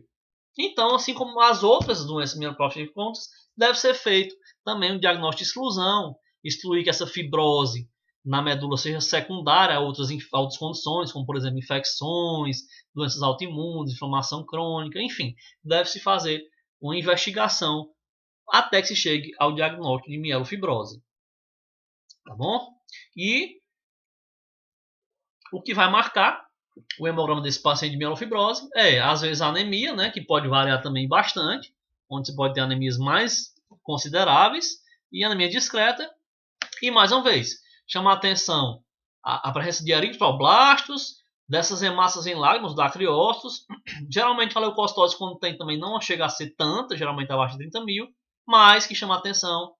Então, assim como as outras doenças mieloproliferativas, deve ser feito também um diagnóstico de exclusão, excluir que essa fibrose na medula seja secundária a outras condições, como por exemplo infecções, doenças autoimunes, inflamação crônica, enfim, deve-se fazer uma investigação até que se chegue ao diagnóstico de mielofibrose. Tá bom? E o que vai marcar o hemograma desse paciente de mielofibrose às vezes, a anemia, né, que pode variar também bastante, onde você pode ter anemias mais consideráveis e anemia discreta. E, mais uma vez, chama a atenção a presença de eritroblastos, dessas hemácias em lágrimas, dacriócitos. Geralmente, a leucocitose, quando tem, também não chega a ser tanta, geralmente abaixo de 30 mil, mas que chama a atenção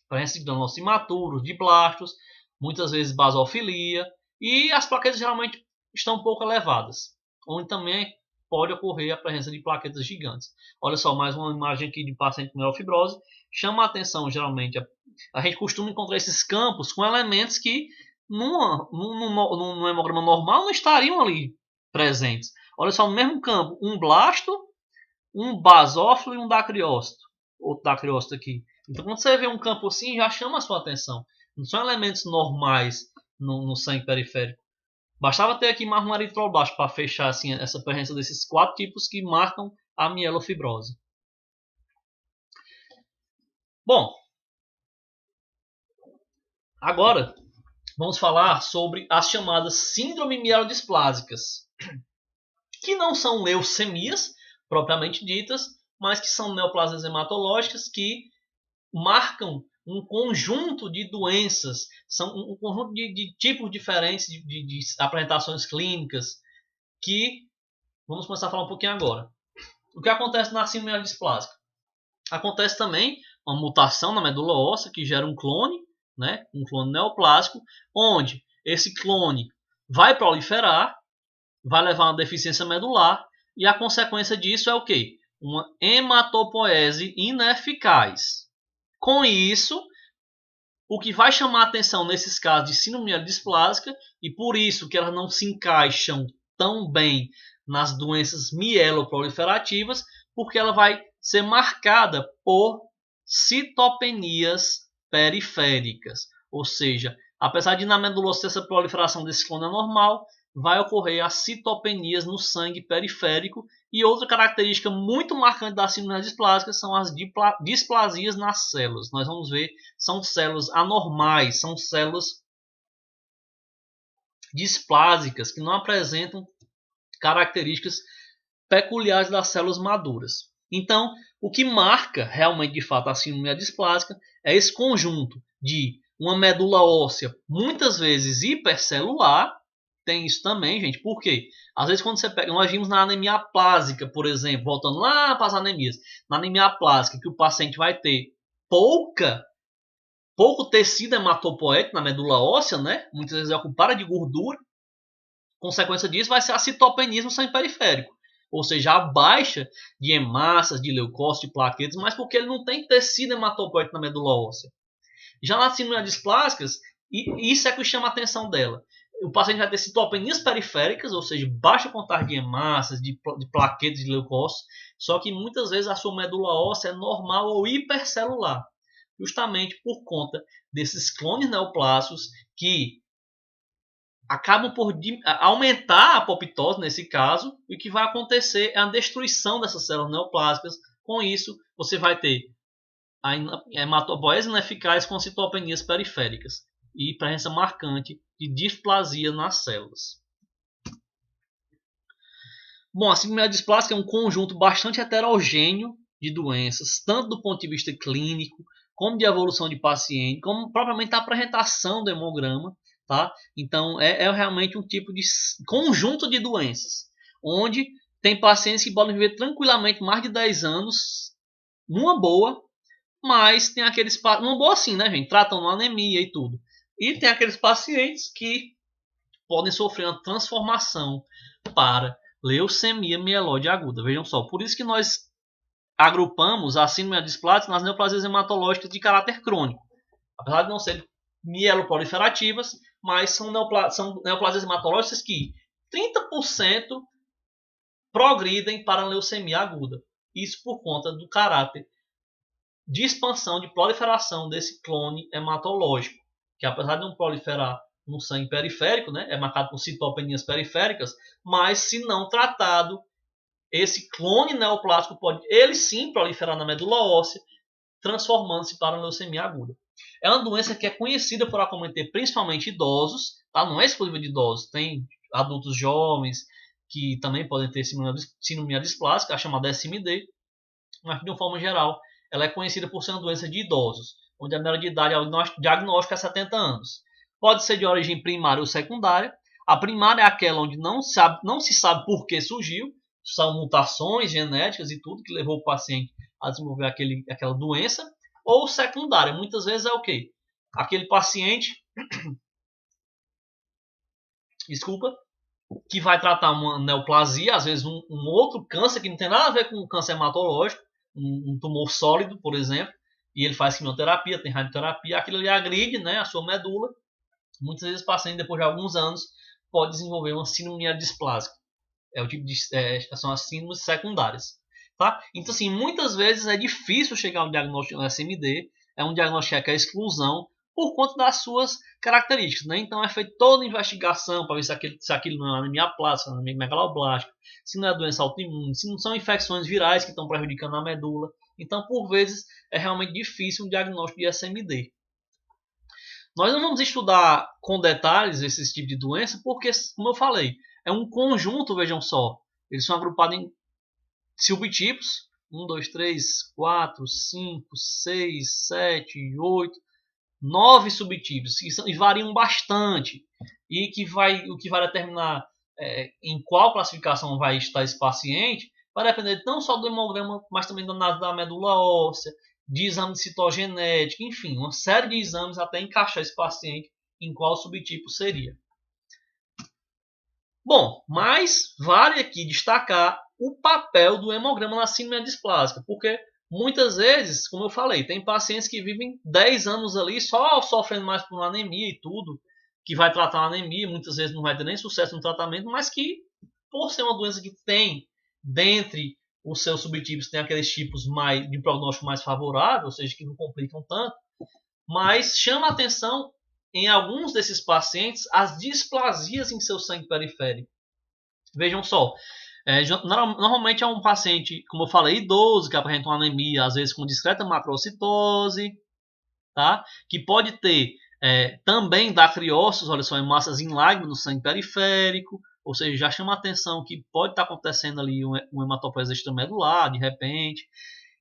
a presença de granulomas imaturos, de blastos, muitas vezes basofilia, e as plaquetas geralmente estão um pouco elevadas, onde também pode ocorrer a presença de plaquetas gigantes. Olha só, mais uma imagem aqui de paciente com mielofibrose. Chama a atenção, geralmente, a gente costuma encontrar esses campos com elementos que num hemograma normal não estariam ali presentes. Olha só, no mesmo campo, um blasto, um basófilo e um dacriócito. Outro dacriócito aqui. Então, quando você vê um campo assim, já chama a sua atenção. Não são elementos normais no sangue periférico. Bastava ter aqui mais um eritroblasto para fechar assim, essa presença desses 4 tipos que marcam a mielofibrose. Bom, agora vamos falar sobre as chamadas síndrome mielodisplásicas, que não são leucemias propriamente ditas, mas que são neoplasias hematológicas que marcam um conjunto de doenças, são um conjunto de tipos diferentes de apresentações clínicas que vamos começar a falar um pouquinho agora. O que acontece na síndrome mielodisplasica? Acontece também uma mutação na medula óssea que gera um clone, né, um clone neoplásico, onde esse clone vai proliferar, vai levar a uma deficiência medular e a consequência disso é o quê? Uma hematopoese ineficaz. Com isso, o que vai chamar a atenção nesses casos de síndrome mielodisplásica, e por isso que elas não se encaixam tão bem nas doenças mieloproliferativas, porque ela vai ser marcada por citopenias periféricas. Ou seja, apesar de na medula óssea essa proliferação desse clone normal, vai ocorrer as citopenias no sangue periférico. E outra característica muito marcante das síndromes displásicas são as displasias nas células. Nós vamos ver, são células anormais, são células displásicas que não apresentam características peculiares das células maduras. Então, o que marca realmente de fato a síndrome adisplásica é esse conjunto de uma medula óssea muitas vezes hipercelular. Tem isso também, gente. Por quê? Às vezes quando você pega, nós vimos na anemia aplásica, por exemplo, voltando lá para as anemias, na anemia aplásica que o paciente vai ter pouco tecido hematopoético na medula óssea, né? Muitas vezes é ocupada de gordura. Consequência disso vai ser a citopenia no sangue periférico, ou seja, a baixa de hemácias, de leucócitos, de plaquetas, mas porque ele não tem tecido hematopoético na medula óssea. Já nas síndromes displásicas, isso é que chama a atenção dela. O paciente vai ter citopenias periféricas, ou seja, baixa contagem de hemácias, de plaquetas, de leucócitos, só que muitas vezes a sua medula óssea é normal ou hipercelular, justamente por conta desses clones neoplásicos que acabam por aumentar a apoptose nesse caso, e o que vai acontecer é a destruição dessas células neoplásicas. Com isso, você vai ter a hematopoese ineficaz com citopenias periféricas e presença marcante de displasia nas células. Bom, a síndrome displástica é um conjunto bastante heterogêneo de doenças, tanto do ponto de vista clínico, como de evolução de paciente, como propriamente a apresentação do hemograma. Tá? Então, é realmente um tipo de conjunto de doenças, onde tem pacientes que podem viver tranquilamente mais de 10 anos, numa boa, mas tem aqueles... Numa boa assim, né, gente? Tratam uma anemia e tudo. E tem aqueles pacientes que podem sofrer uma transformação para leucemia mieloide aguda. Vejam só, por isso que nós agrupamos a síndrome displástica nas neoplasias hematológicas de caráter crônico. Apesar de não serem mieloproliferativas, mas são neoplasias hematológicas que 30% progridem para a leucemia aguda. Isso por conta do caráter de expansão, de proliferação desse clone hematológico, que apesar de não proliferar no sangue periférico, né, é marcado por citopenias periféricas, mas se não tratado, esse clone neoplásico pode, ele sim, proliferar na medula óssea, transformando-se para a leucemia aguda. É uma doença que é conhecida por acometer principalmente idosos, tá? Não é exclusiva de idosos, tem adultos jovens que também podem ter síndrome displástica, a chamada SMD, mas de uma forma geral, ela é conhecida por ser uma doença de idosos, onde a média de idade ao diagnóstico é 70 anos. Pode ser de origem primária ou secundária. A primária é aquela onde não se sabe por que surgiu, são mutações genéticas e tudo que levou o paciente a desenvolver aquela doença. Ou secundária, muitas vezes é o quê? Aquele paciente, desculpa, que vai tratar uma neoplasia, às vezes um outro câncer que não tem nada a ver com câncer hematológico, um tumor sólido, por exemplo, e ele faz quimioterapia, tem radioterapia, aquilo ali agride, né, a sua medula. Muitas vezes o paciente, depois de alguns anos, pode desenvolver uma síndrome displásica. É o tipo de, são as síndromes secundárias. Tá? Então, assim, muitas vezes é difícil chegar ao diagnóstico do SMD, é um diagnóstico que é exclusão, por conta das suas características. Né? Então, é feita toda a investigação para ver se aquilo não é anemia plástica, anemia megaloblástica, se não é doença autoimune, se não são infecções virais que estão prejudicando a medula. Então, por vezes, é realmente difícil um diagnóstico de SMD. Nós não vamos estudar com detalhes esse tipo de doença, porque, como eu falei, é um conjunto, vejam só. Eles são agrupados em subtipos, 1, 2, 3, 4, 5, 6, 7, 8, 9 subtipos, e variam bastante, e o que vai determinar em qual classificação vai estar esse paciente, vai depender não só do hemograma, mas também da análise da medula óssea, de exame de citogenética, enfim, uma série de exames até encaixar esse paciente em qual subtipo seria. Bom, mas vale aqui destacar o papel do hemograma na síndrome displásica, porque muitas vezes, como eu falei, tem pacientes que vivem 10 anos ali só sofrendo mais por uma anemia e tudo, que vai tratar a anemia, muitas vezes não vai ter nem sucesso no tratamento, mas que, por ser uma doença que tem, dentre os seus subtipos, tem aqueles tipos de prognóstico mais favorável, ou seja, que não complicam tanto, mas chama a atenção em alguns desses pacientes as displasias em seu sangue periférico. Vejam só, normalmente é um paciente, como eu falei, idoso, que apresenta uma anemia, às vezes com discreta macrocitose, tá? Que pode ter também dacriócitos, olha só, hemácias em lágrima no sangue periférico, ou seja, já chama a atenção que pode estar acontecendo ali um hematopoiesia extramedular, de repente.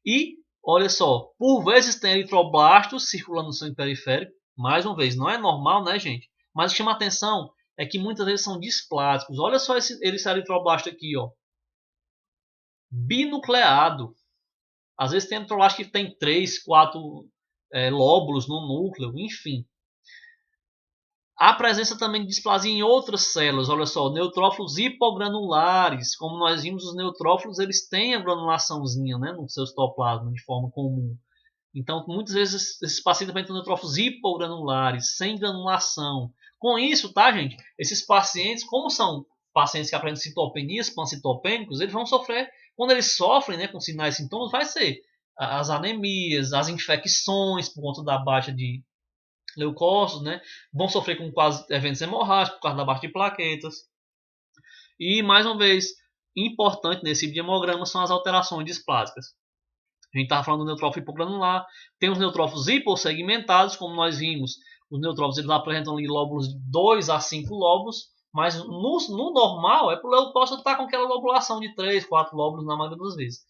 E, olha só, por vezes tem eritroblastos circulando no sangue periférico. Mais uma vez, não é normal, né, gente? Mas o que chama a atenção é que muitas vezes são displásticos. Olha só esse eritroblasto aqui, ó. Binucleado. Às vezes tem eritroblasto que tem 3, 4 lóbulos no núcleo, enfim. Há presença também de displasia em outras células. Olha só, neutrófilos hipogranulares. Como nós vimos, os neutrófilos eles têm a granulaçãozinha, né, no seu citoplasma de forma comum. Então, muitas vezes esses pacientes também têm neutrófilos hipogranulares, sem granulação. Com isso, tá, gente? Esses pacientes, como são pacientes que apresentam citopenias, pancitopênicos, eles vão sofrer, quando eles sofrem, né, com sinais e sintomas, vai ser as anemias, as infecções por conta da baixa de leucócitos, né? Vão sofrer com quase eventos hemorrágicos por causa da baixa de plaquetas. E, mais uma vez, importante nesse tipo de hemograma são as alterações displásicas. A gente estava falando do neutrófilo hipogranular. Tem os neutrófilos hipossegmentados, como nós vimos. Os neutrófilos eles apresentam ali lóbulos de 2 a 5 lóbulos, mas no normal é para o leucócito estar com aquela lobulação de 3, 4 lóbulos na maioria das vezes.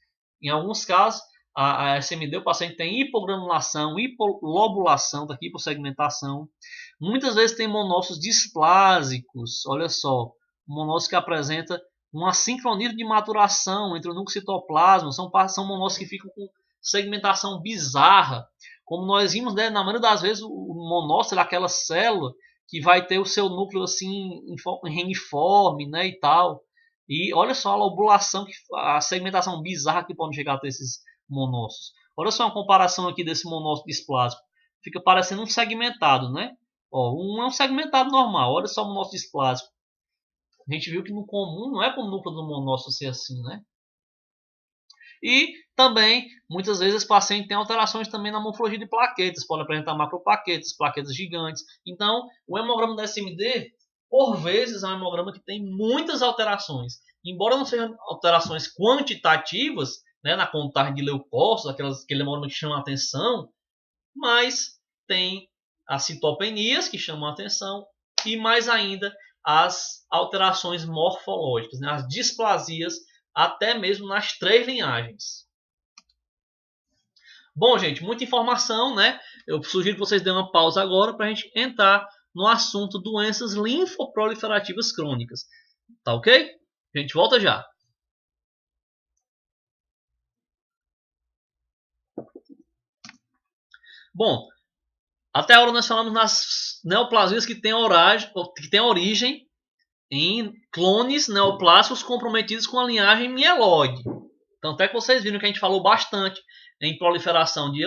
Em alguns casos, a SMD, o paciente tem hipogranulação, hipolobulação, tá aqui, hipossegmentação. Muitas vezes tem monócitos displásicos, olha só, monócito que apresenta uma sincronia de maturação entre o núcleo e o citoplasma, são monócitos que ficam com segmentação bizarra. Como nós vimos, né, na maioria das vezes, o monócito é aquela célula que vai ter o seu núcleo assim reniforme, né, e tal. E olha só a lobulação, a segmentação bizarra que pode chegar a ter esses monócitos. Olha só uma comparação aqui desse monócito displásico. Fica parecendo um segmentado, né? Ó, um é um segmentado normal. Olha só o monócito displásico. A gente viu que no comum não é para o núcleo do monócito ser assim, né? E também, muitas vezes, esse paciente tem alterações também na morfologia de plaquetas. Pode apresentar macroplaquetas, plaquetas gigantes. Então, o hemograma da SMD, por vezes, é um hemograma que tem muitas alterações. Embora não sejam alterações quantitativas, né, na contagem de leucócitos, aquele hemograma que chama a atenção, mas tem as citopenias que chamam a atenção e, mais ainda, as alterações morfológicas, né, as displasias, até mesmo nas 3 linhagens. Bom, gente, muita informação, né? Eu sugiro que vocês deem uma pausa agora para a gente entrar no assunto doenças linfoproliferativas crônicas. Tá ok? A gente volta já. Bom, até agora nós falamos nas neoplasias que têm origem em clones neoplásicos comprometidos com a linhagem mieloide. Tanto é que vocês viram que a gente falou bastante em proliferação de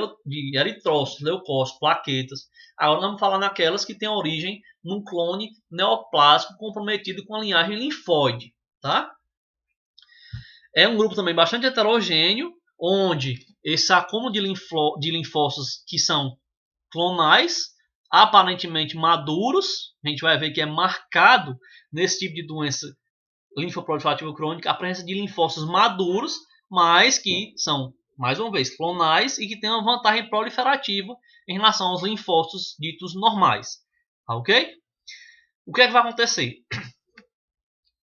eritrócitos, leucócitos, plaquetas. Agora vamos falar naquelas que têm origem num clone neoplásico comprometido com a linhagem linfóide. Tá? É um grupo também bastante heterogêneo, onde esse acúmulo de linfócitos que são clonais, aparentemente maduros, a gente vai ver que é marcado nesse tipo de doença linfoproliferativa crônica a presença de linfócitos maduros, mas que são, mais uma vez, clonais e que têm uma vantagem proliferativa em relação aos linfócitos ditos normais. Ok? O que é que vai acontecer?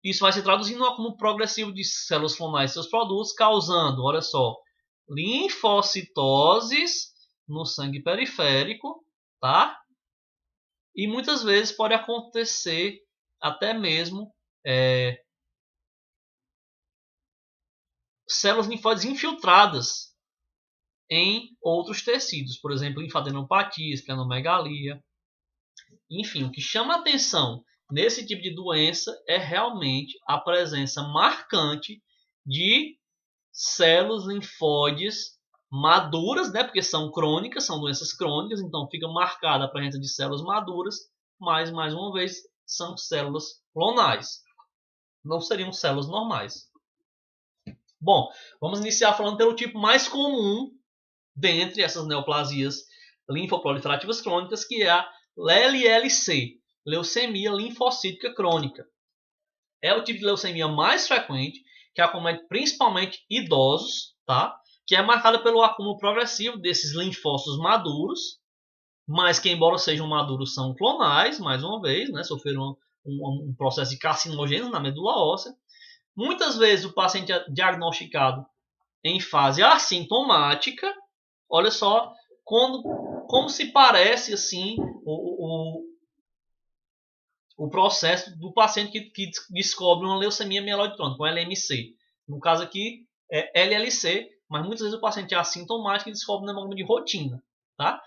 Isso vai se traduzir no acúmulo progressivo de células clonais e seus produtos, causando, olha só, linfocitoses no sangue periférico, tá? E muitas vezes pode acontecer até mesmo células linfóides infiltradas em outros tecidos, por exemplo, linfadenopatias, esplenomegalia. Enfim, o que chama atenção nesse tipo de doença é realmente a presença marcante de células linfóides maduras, né, porque são crônicas, são doenças crônicas, então fica marcada a presença de células maduras, mas, mais uma vez, são células clonais. Não seriam células normais. Bom, vamos iniciar falando pelo tipo mais comum dentre essas neoplasias linfoproliferativas crônicas, que é a LLC, leucemia linfocítica crônica. É o tipo de leucemia mais frequente, que acomete principalmente idosos, tá? Que é marcada pelo acúmulo progressivo desses linfócitos maduros, mas que, embora sejam maduros, são clonais, mais uma vez, né? Sofreram um processo de carcinogênese na medula óssea. Muitas vezes o paciente é diagnosticado em fase assintomática. Olha só como se parece assim o processo do paciente que descobre uma leucemia mieloide crônica, um LMC. No caso aqui é LLC, mas muitas vezes o paciente é assintomático e descobre um hemograma de rotina. Tá?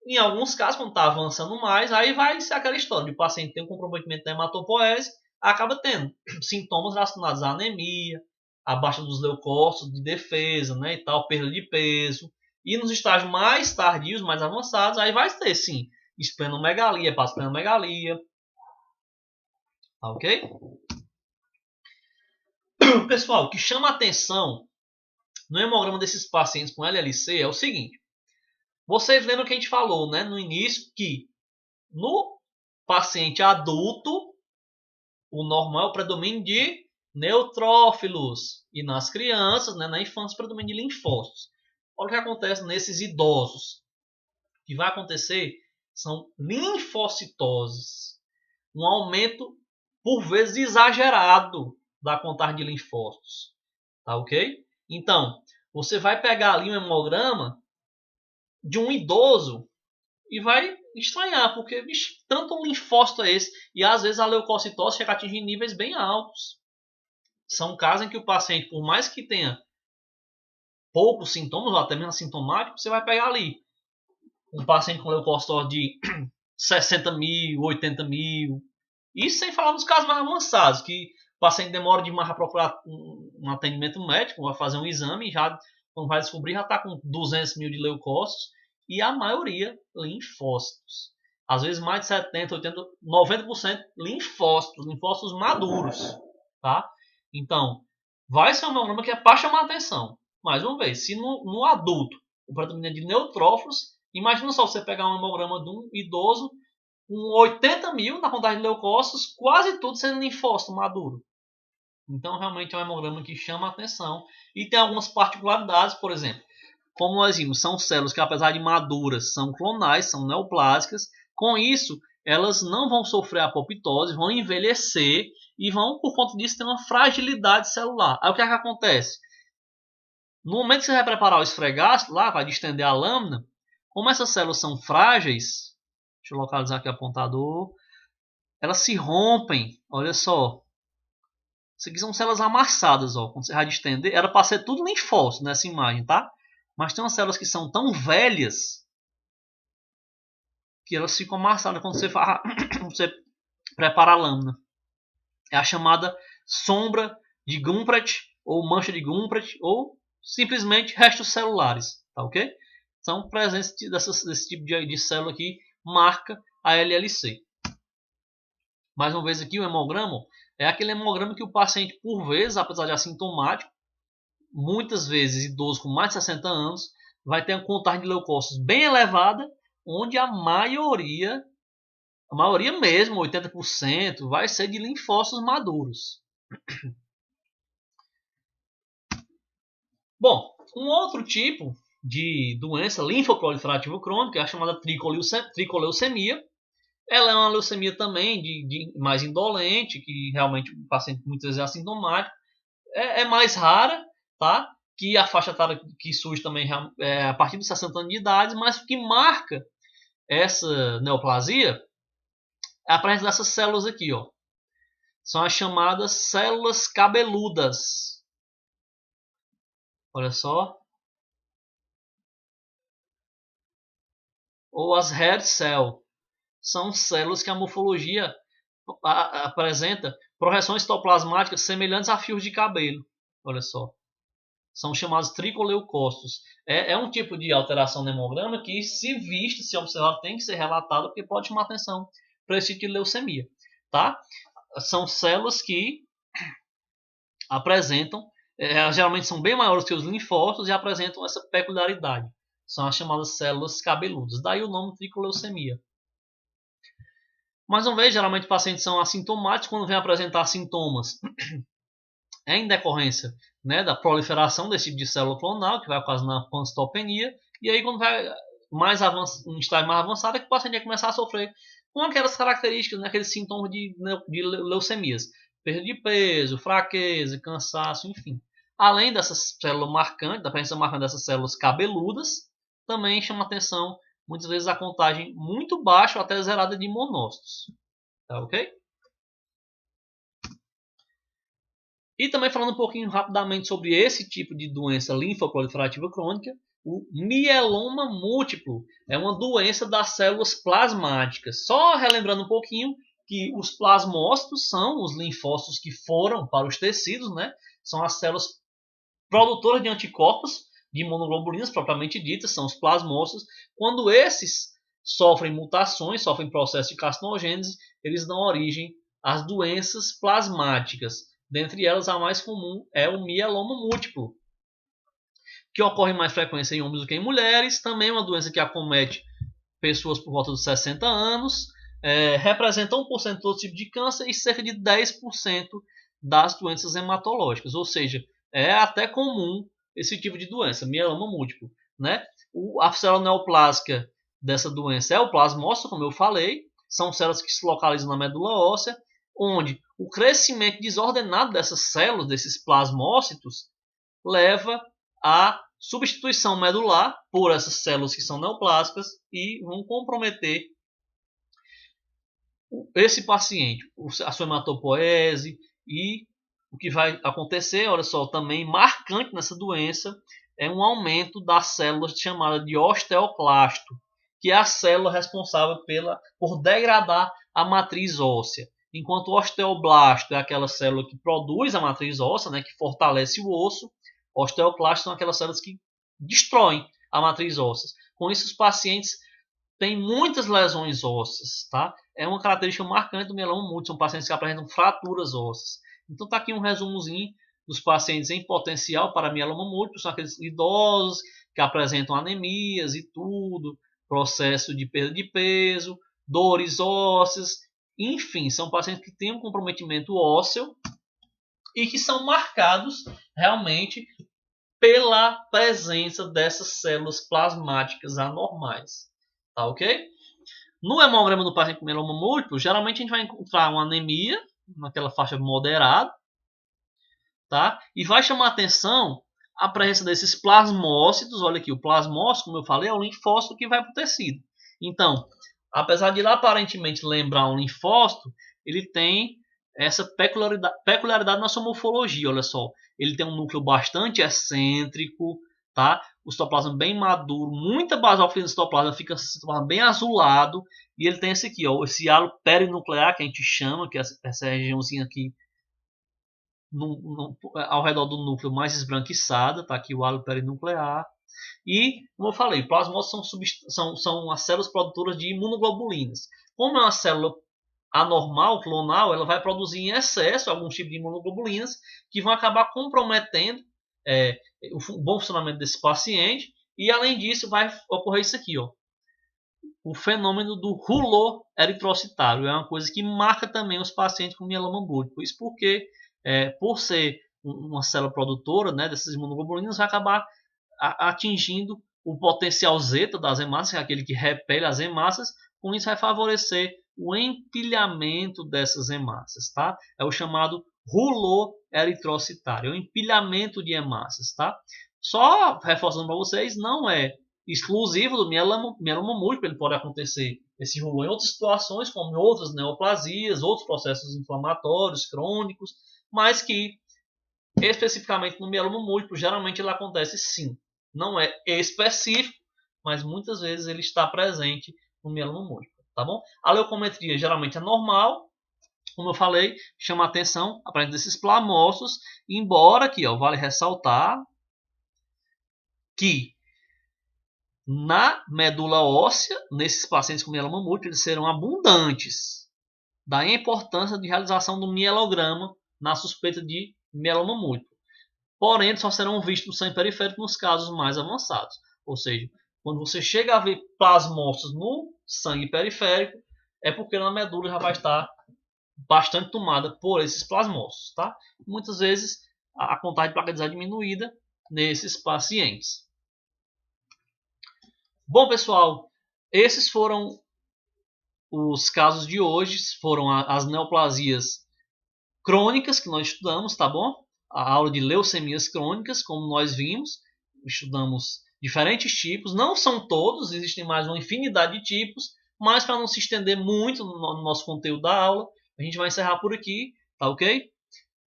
Em alguns casos, quando está avançando mais, aí vai ser aquela história de o paciente ter um comprometimento da hematopoese, acaba tendo sintomas relacionados à anemia, a baixa dos leucócitos de defesa, né, e tal, perda de peso. E nos estágios mais tardios, mais avançados, aí vai ter, sim, esplenomegalia, hepatosplenomegalia. Tá ok? Pessoal, o que chama a atenção no hemograma desses pacientes com LLC é o seguinte. Vocês lembram que a gente falou, né, no início que no paciente adulto o normal é o predomínio de neutrófilos e nas crianças, né, na infância, o predomínio de linfócitos. Olha o que acontece nesses idosos. O que vai acontecer são linfocitoses, um aumento por vezes exagerado da contagem de linfócitos. Tá ok? Então, você vai pegar ali um hemograma de um idoso e vai estranhar, porque bicho, tanto um linfócito é esse, e às vezes a leucocitose chega a atingir níveis bem altos. São casos em que o paciente, por mais que tenha poucos sintomas, ou até mesmo assintomático, você vai pegar ali um paciente com leucocitose de 60 mil, 80 mil, isso sem falar nos casos mais avançados, que o paciente demora demais a procurar um atendimento médico, vai fazer um exame e já, quando vai descobrir, já está com 200 mil de leucócitos e a maioria linfócitos. Às vezes mais de 70, 80, 90% linfócitos maduros. Tá? Então, vai ser um hemograma que é para chamar a atenção. Mais uma vez, se no adulto o predomínio é de neutrófilos, imagina só você pegar um hemograma de um idoso com 80 mil na contagem de leucócitos, quase tudo sendo linfócito maduro. Então, realmente é um hemograma que chama a atenção. E tem algumas particularidades, por exemplo, como nós vimos, são células que, apesar de maduras, são clonais, são neoplásicas. Com isso, elas não vão sofrer apoptose, vão envelhecer e vão, por conta disso, ter uma fragilidade celular. Aí o que é que acontece? No momento que você vai preparar o esfregaço, lá vai distender a lâmina, como essas células são frágeis, deixa eu localizar aqui o apontador, elas se rompem, olha só. Isso aqui são células amassadas, ó. Quando você vai distender, era para ser tudo linfócito nessa imagem, tá? Mas tem umas células que são tão velhas que elas ficam amassadas quando você prepara a lâmina. É a chamada sombra de Gumprecht, ou mancha de Gumprecht, ou simplesmente restos celulares, tá ok? São presentes desse tipo de célula aqui, marca a LLC. Mais uma vez aqui o hemograma é aquele hemograma que o paciente, por vezes, apesar de assintomático, muitas vezes idoso com mais de 60 anos, vai ter uma contagem de leucócitos bem elevada, onde a maioria mesmo, 80%, vai ser de linfócitos maduros. Bom, um outro tipo de doença linfoproliferativa crônica é a chamada tricoleucemia. Ela é uma leucemia também de mais indolente, que realmente o paciente muitas vezes é assintomático. É mais rara, tá? Que a faixa etária que surge também é a partir dos 60 anos de idade, mas o que marca essa neoplasia é a presença dessas células aqui, ó. São as chamadas células cabeludas. Olha só. Ou as head cell. São células que a morfologia apresenta projeções citoplasmáticas semelhantes a fios de cabelo. Olha só. São chamados tricoleucócitos. É um tipo de alteração no hemograma que, se vista, se observado, tem que ser relatado, porque pode chamar atenção para esse tipo de leucemia. Tá? São células que apresentam, geralmente são bem maiores que os linfócitos e apresentam essa peculiaridade. São as chamadas células cabeludas. Daí o nome tricoleucemia. Mais uma vez, geralmente os pacientes são assintomáticos quando vêm apresentar sintomas. É em decorrência, né, da proliferação desse tipo de célula clonal, que vai ocasionar pancitopenia, e aí quando vai um estágio mais avançado, é que o paciente vai começar a sofrer com aquelas características, né, aqueles sintomas de leucemias. Perda de peso, fraqueza, cansaço, enfim. Além dessas células marcantes, da presença marcante dessas células cabeludas, também chama atenção, muitas vezes, a contagem muito baixa ou até zerada de monócitos. Tá ok? E também falando um pouquinho rapidamente sobre esse tipo de doença linfoproliferativa crônica, o mieloma múltiplo é uma doença das células plasmáticas. Só relembrando um pouquinho que os plasmócitos são os linfócitos que foram para os tecidos, né? São as células produtoras de anticorpos, de imunoglobulinas propriamente ditas, são os plasmócitos. Quando esses sofrem mutações, sofrem processo de carcinogênese, eles dão origem às doenças plasmáticas. Dentre elas, a mais comum é o mieloma múltiplo, que ocorre mais frequência em homens do que em mulheres. Também é uma doença que acomete pessoas por volta dos 60 anos. Representa 1% de todo tipo de câncer e cerca de 10% das doenças hematológicas. Ou seja, é até comum esse tipo de doença, mieloma múltiplo. Né? A célula neoplásica dessa doença é o plasmócito, como eu falei. São células que se localizam na medula óssea, onde o crescimento desordenado dessas células, desses plasmócitos, leva à substituição medular por essas células que são neoplásicas e vão comprometer esse paciente, a sua hematopoese. E o que vai acontecer, olha só, também marcante nessa doença, é um aumento das células chamadas de osteoclasto, que é a célula responsável por degradar a matriz óssea. Enquanto o osteoblasto é aquela célula que produz a matriz óssea, né, que fortalece o osso, osteoclastos são aquelas células que destroem a matriz óssea. Com isso, os pacientes têm muitas lesões ósseas. Tá? É uma característica marcante do mieloma múltiplo, são pacientes que apresentam fraturas ósseas. Então está aqui um resumozinho dos pacientes em potencial para mieloma múltiplo, são aqueles idosos que apresentam anemias e tudo, processo de perda de peso, dores ósseas, enfim, são pacientes que têm um comprometimento ósseo e que são marcados realmente pela presença dessas células plasmáticas anormais. Tá ok? No hemograma do paciente com mieloma múltiplo, geralmente a gente vai encontrar uma anemia, naquela faixa moderada, tá? E vai chamar atenção a presença desses plasmócitos. Olha aqui, o plasmócito, como eu falei, é o linfócito que vai para o tecido. Então, apesar de ele aparentemente lembrar um linfócito, ele tem essa peculiaridade na sua morfologia. Olha só, ele tem um núcleo bastante excêntrico, tá? O citoplasma bem maduro, muita basófila no citoplasma, fica bem azulado. E ele tem esse aqui, ó, esse halo perinuclear, que a gente chama, que é essa regiãozinha aqui ao redor do núcleo mais esbranquiçada, tá aqui o halo perinuclear. E, como eu falei, plasmócitos são as células produtoras de imunoglobulinas. Como é uma célula anormal, clonal, ela vai produzir em excesso alguns tipos de imunoglobulinas que vão acabar comprometendo o bom funcionamento desse paciente. E, além disso, vai ocorrer isso aqui, ó, o fenômeno do rulô eritrocitário. É uma coisa que marca também os pacientes com mieloma múltiplo. Isso porque, por ser uma célula produtora, né, dessas imunoglobulinas, vai acabar atingindo o potencial zeta das hemácias, que é aquele que repele as hemácias. Com isso vai favorecer o empilhamento dessas hemácias. Tá? É o chamado rulô eritrocitário, é o empilhamento de hemácias. Tá? Só reforçando para vocês, não é exclusivo do mieloma múltiplo, ele pode acontecer esse rolo em outras situações, como em outras neoplasias, outros processos inflamatórios, crônicos, mas que especificamente no mieloma múltiplo, geralmente ele acontece sim. Não é específico, mas muitas vezes ele está presente no mieloma múltiplo, tá bom? A leucometria geralmente é normal, como eu falei, chama a atenção a presença desses plasmócitos, embora aqui, ó, vale ressaltar que na medula óssea, nesses pacientes com mieloma múltiplo, eles serão abundantes. Daí a importância de realização do mielograma na suspeita de mieloma múltiplo. Porém, eles só serão vistos no sangue periférico nos casos mais avançados. Ou seja, quando você chega a ver plasmócitos no sangue periférico, é porque na medula já vai estar bastante tomada por esses plasmócitos. Tá? Muitas vezes a contagem de plaquetas é diminuída nesses pacientes. Bom, pessoal, esses foram os casos de hoje foram as neoplasias crônicas que nós estudamos, tá bom? A aula de leucemias crônicas, como nós vimos, estudamos diferentes tipos, não são todos, existem mais uma infinidade de tipos, mas para não se estender muito no nosso conteúdo da aula, a gente vai encerrar por aqui, tá ok?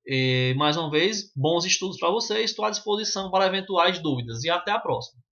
E, mais uma vez, bons estudos para vocês, estou à disposição para eventuais dúvidas e até a próxima.